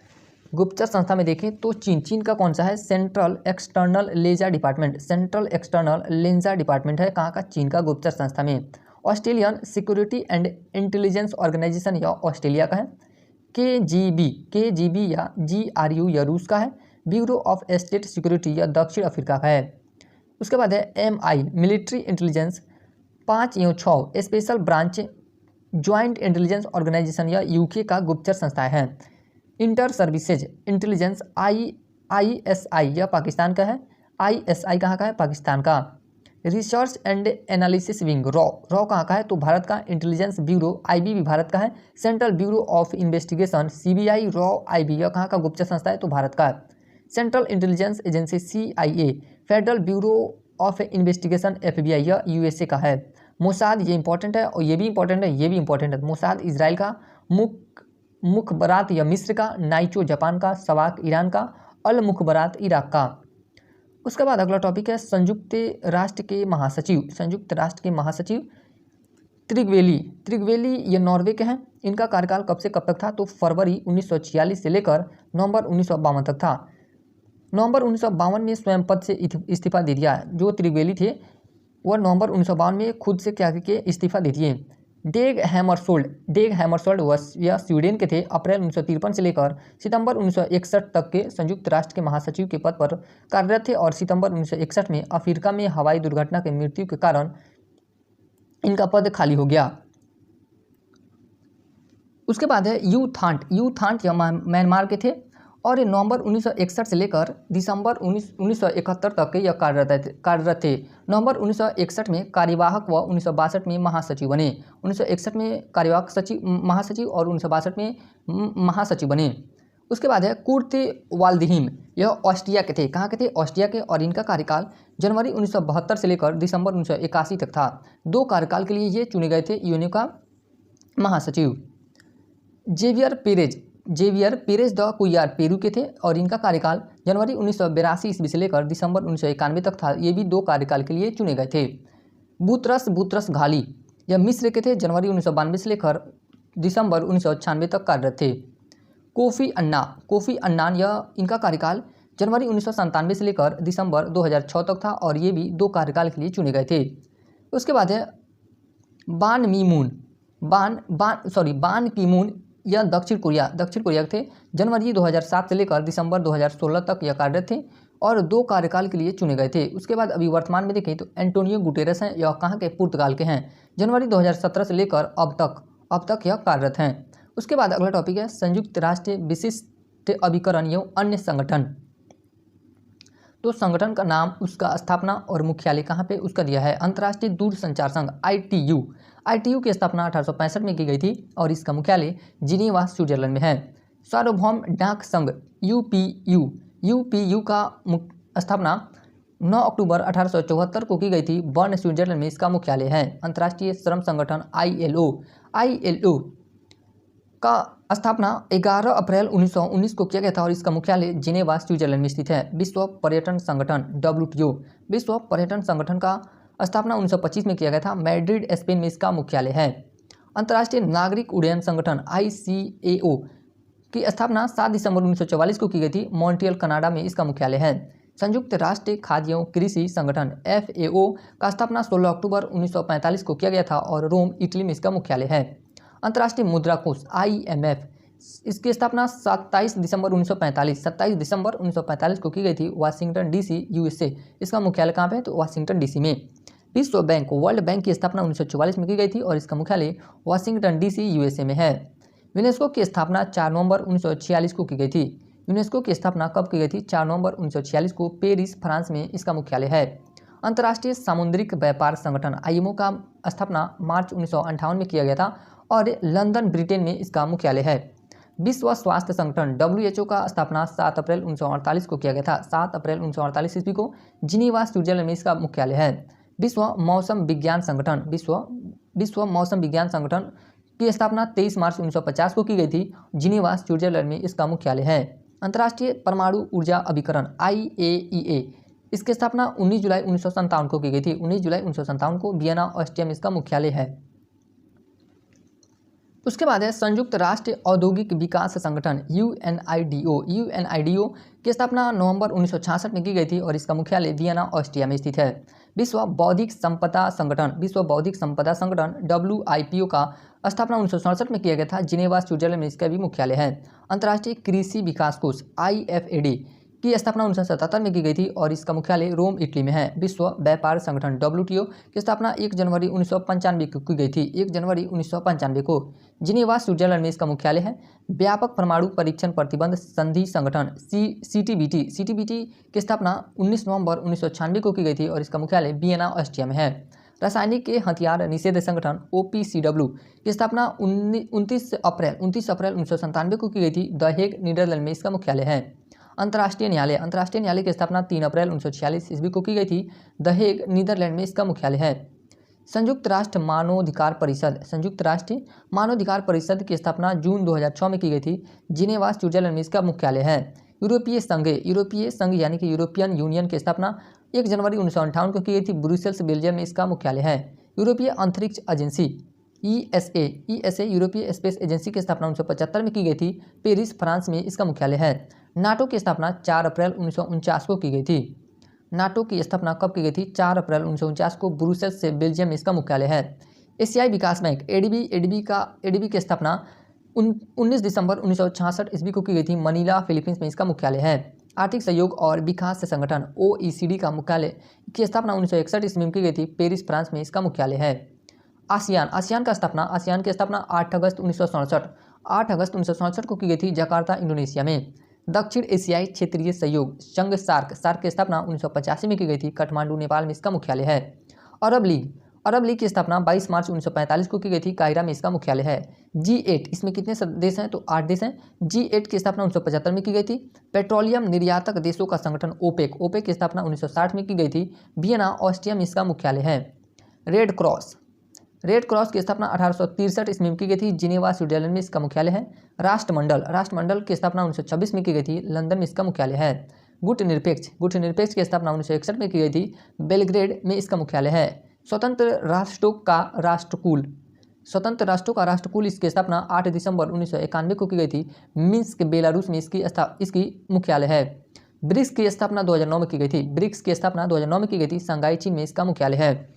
Speaker 1: गुप्तचर संस्था में देखें तो चीन का कौन सा है? सेंट्रल एक्सटर्नल लेंजा डिपार्टमेंट। सेंट्रल एक्सटर्नल लेंजा डिपार्टमेंट है कहाँ का? चीन का गुप्तचर संस्था में। Australian Security and Intelligence organisation या ऑस्ट्रेलिया का है। केजीबी या GRU या रूस का है। ब्यूरो ऑफ स्टेट सिक्योरिटी या दक्षिण अफ्रीका का है। उसके बाद है MI मिलिट्री इंटेलिजेंस 5 या 6 special branch joint intelligence organisation या UK का गुप्तचर संस्था है। इंटर सर्विसेज इंटेलिजेंस ISI या पाकिस्तान का है। ISI कहाँ का है? पाकिस्तान का। Research and analysis wing raw कहाँ का है? तो भारत का। इंटेलिजेंस ब्यूरो IB भी भारत का है। Central bureau of investigation CBI raw IB यह कहाँ का गुप्तचर संस्था है? तो भारत का। Central intelligence agency CIA federal bureau of investigation FBI यह USA का है। मोसाद ये इंपॉर्टेंट है और ये भी इंपॉर्टेंट है, ये भी इंपॉर्टेंट है। मोसाद इजराइल का। मुखबरात या मिस्र का। नाइचो जापान का। सवाक ईरान का। अल मुखबरात इराक का। उसके बाद अगला टॉपिक है संयुक्त राष्ट्र के महासचिव। संयुक्त राष्ट्र के महासचिव त्रिगवेली ये नॉर्वे के हैं। इनका कार्यकाल कब से कब तक था? तो फरवरी 1946 से लेकर नवंबर 1952 तक था। नवंबर 1952 में स्वयं पद से इस्तीफा दे दिया। जो त्रिगवेली थे वह नवंबर 1952 में खुद से क्या करके इस्तीफा दे दिए। डेग हैमरशोल्ड यह स्वीडन के थे। अप्रैल 1953 से लेकर सितंबर 1961 तक के संयुक्त राष्ट्र के महासचिव के पद पर कार्यरत थे और सितंबर 1961 में अफ्रीका में हवाई दुर्घटना की मृत्यु के कारण इनका पद खाली हो गया। उसके बाद है यू थांट यह म्यांमार के थे और नवंबर 1961 से लेकर दिसंबर 1971 तक के यह कार्यरत थे। नवंबर 1961 में कार्यवाहक व 1962 में महासचिव बने। 1961 में कार्यवाहक महासचिव और 1962 में महासचिव बने। उसके बाद है कुर्त वाल्दहिम यह ऑस्ट्रिया के थे। कहाँ के थे? ऑस्ट्रिया के। और इनका कार्यकाल जनवरी 1972 से लेकर दिसंबर 1981 तक था। 2 कार्यकाल के लिए ये चुने गए थे यूएनओ का महासचिव। जेवियर पेरेज द कुयार पेरू के थे और इनका कार्यकाल जनवरी 1982 ईस्वी से लेकर दिसंबर 1991 तक था। ये भी 2 कार्यकाल के लिए चुने गए थे। बुतरस घाली यह मिस्र के थे। जनवरी 1992 से लेकर दिसंबर 1996 तक कार्यरत थे। कोफी अन्नान यह इनका कार्यकाल जनवरी 1997 से लेकर दिसंबर 2006 तक था और ये भी 2 कार्यकाल के लिए चुने गए थे। उसके बाद है बान की मून यह दक्षिण कोरिया के थे। जनवरी 2007 से लेकर दिसंबर 2016 तक यह कार्यरत थे और 2 कार्यकाल के लिए चुने गए थे। उसके बाद अभी वर्तमान में देखें तो एंटोनियो गुटेरेस हैं। यह कहाँ के? पुर्तगाल के हैं। जनवरी 2017 से लेकर अब तक यह कार्यरत हैं। उसके बाद अगला टॉपिक है संयुक्त राष्ट्र विशिष्ट अभिकरण एवं अन्य संगठन। तो संगठन का नाम, उसका स्थापना और मुख्यालय कहाँ पे उसका दिया है? अंतर्राष्ट्रीय दूरसंचार संघ ITU की स्थापना 1865 में की गई थी और इसका मुख्यालय जिनेवा स्विट्जरलैंड में है। सार्वभौम डाक संघ UPU का स्थापना 9 अक्टूबर 1874 को की गई थी। बर्न स्विट्जरलैंड में इसका मुख्यालय है। अंतर्राष्ट्रीय श्रम संगठन ILO का स्थापना 11 अप्रैल 1919 को किया गया था और इसका मुख्यालय जिनेवा स्विट्जरलैंड में स्थित है। विश्व पर्यटन संगठन WTO विश्व पर्यटन संगठन का स्थापना 1925 में किया गया था। मैड्रिड स्पेन में इसका मुख्यालय है। अंतर्राष्ट्रीय नागरिक उड्डयन संगठन ICAO की स्थापना 7 दिसंबर 1944 को की गई थी। मॉन्ट्रियल कनाडा में इसका मुख्यालय है। संयुक्त राष्ट्र खाद्य एवं कृषि संगठन FAO का स्थापना 16 अक्टूबर 1945 को किया गया था और रोम इटली में इसका मुख्यालय है। अंतर्राष्ट्रीय मुद्रा कोष IMF इसकी स्थापना 27 दिसंबर 1945 को की गई थी। वाशिंगटन DC USA इसका मुख्यालय कहाँ पे है? तो वाशिंगटन DC में। विश्व बैंक वर्ल्ड बैंक की स्थापना 1944 में की गई थी और इसका मुख्यालय वाशिंगटन DC USA में है। यूनेस्को की स्थापना 4 नवंबर 1946 को की गई थी। यूनेस्को की स्थापना कब की गई थी? 4 नवंबर 1946 को पेरिस फ्रांस में इसका मुख्यालय है। अंतर्राष्ट्रीय सामुद्रिक व्यापार संगठन IMO का स्थापना मार्च 1958 में किया गया था और लंदन ब्रिटेन में इसका मुख्यालय है। विश्व स्वास्थ्य संगठन WHO का स्थापना 7 अप्रैल 1948 को किया गया था। 7 अप्रैल 1948 ईस्वी को जिनेवा स्विट्जरलैंड में इसका मुख्यालय है। विश्व मौसम विज्ञान संगठन की स्थापना 23 मार्च 1950 को की गई थी। जिनेवा स्विट्जरलैंड में इसका मुख्यालय है। अंतर्राष्ट्रीय परमाणु ऊर्जा अभिकरण IAEA, इसकी स्थापना 19 जुलाई 1957 को की गई थी। 19 जुलाई 1957 को वियना ऑस्ट्रिया में इसका मुख्यालय है। उसके बाद है संयुक्त राष्ट्र औद्योगिक विकास संगठन UNIDO। UNIDO की स्थापना नवंबर 1966 में की गई थी और इसका मुख्यालय वियना ऑस्ट्रिया में स्थित है। विश्व बौद्धिक संपदा संगठन WIPO का स्थापना 1967 में किया गया था। जिनेवा स्विट्जरलैंड में इसका भी मुख्यालय है। अंतर्राष्ट्रीय कृषि विकास कोष IFAD की स्थापना 1977 में की गई थी और इसका मुख्यालय रोम, इटली में है। विश्व व्यापार संगठन WTO की स्थापना 1 जनवरी 1995 को की गई थी। 1 जनवरी 1995 को जिनेवा स्विट्जरलैंड में इसका मुख्यालय है। व्यापक परमाणु परीक्षण प्रतिबंध संधि संगठन CTBT की स्थापना 19 नवंबर 1996 को की गई थी और इसका मुख्यालय वियना ऑस्ट्रिया में है। रासायनिक हथियार निषेध संगठन OPCW की स्थापना 29 अप्रैल 1997 को की गई थी। द हेग, नीदरलैंड में इसका मुख्यालय है। अंतर्राष्ट्रीय न्यायालय की स्थापना 3 अप्रैल 1946 ईस्वी को की गई थी। द हेग, नीदरलैंड में इसका मुख्यालय है। संयुक्त राष्ट्र मानवाधिकार परिषद की स्थापना जून 2006 में की गई थी। जिनेवा स्विट्जरलैंड में इसका मुख्यालय है। यूरोपीय संघ यानी कि यूरोपियन यूनियन की स्थापना 1 जनवरी 1958 को की गई थी। ब्रुसेल्स, बेल्जियम में इसका मुख्यालय है। यूरोपीय अंतरिक्ष एजेंसी ESA यूरोपीय स्पेस एजेंसी की स्थापना 1975 में की गई थी। पेरिस, फ्रांस में इसका मुख्यालय है। नाटो की स्थापना 4 अप्रैल 1949 को की गई थी। नाटो की स्थापना कब की गई थी? 4 अप्रैल 1949 को ब्रुसेल्स से बेल्जियम में इसका मुख्यालय है। एशियाई विकास बैंक ADB की स्थापना 19 दिसंबर 1966 ईस्वी को की गई थी। मनीला, फिलीपींस में इसका मुख्यालय है। आर्थिक सहयोग और विकास संगठन OECD का मुख्यालय की स्थापना 1961 ईस्वी में की गई थी। पेरिस, फ्रांस में इसका मुख्यालय है। आसियान की स्थापना 8 अगस्त 1967 को की गई थी। जकार्ता, इंडोनेशिया में। दक्षिण एशियाई क्षेत्रीय सहयोग संघ सार्क की स्थापना 1985 में की गई थी। काठमांडू, नेपाल में इसका मुख्यालय है। अरब लीग की स्थापना 22 मार्च 1945 को की गई थी। काहिरा में इसका मुख्यालय है। G8, इसमें कितने देश हैं? तो 8 देश हैं। G8 की स्थापना 1975 में की गई थी। पेट्रोलियम निर्यातक देशों का संगठन OPEC की स्थापना 1960 में की गई थी। वियना, ऑस्ट्रिया में इसका मुख्यालय है। रेड क्रॉस की स्थापना 1863 ईस्वी में की गई थी। जिनेवा, स्विट्जरलैंड में इसका मुख्यालय है। राष्ट्रमंडल की स्थापना 1926 में की गई थी। लंदन में इसका मुख्यालय है। गुट निरपेक्ष की स्थापना 1961 में की गई थी। बेलग्रेड में इसका मुख्यालय है। स्वतंत्र राष्ट्रों का राष्ट्रकुल इसकी स्थापना 8 दिसंबर 1991 को की गई थी। मिन्स्क, बेलारूस में इसकी मुख्यालय है। ब्रिक्स की स्थापना 2009 में की गई थी। शंघाई, चीन में इसका मुख्यालय है।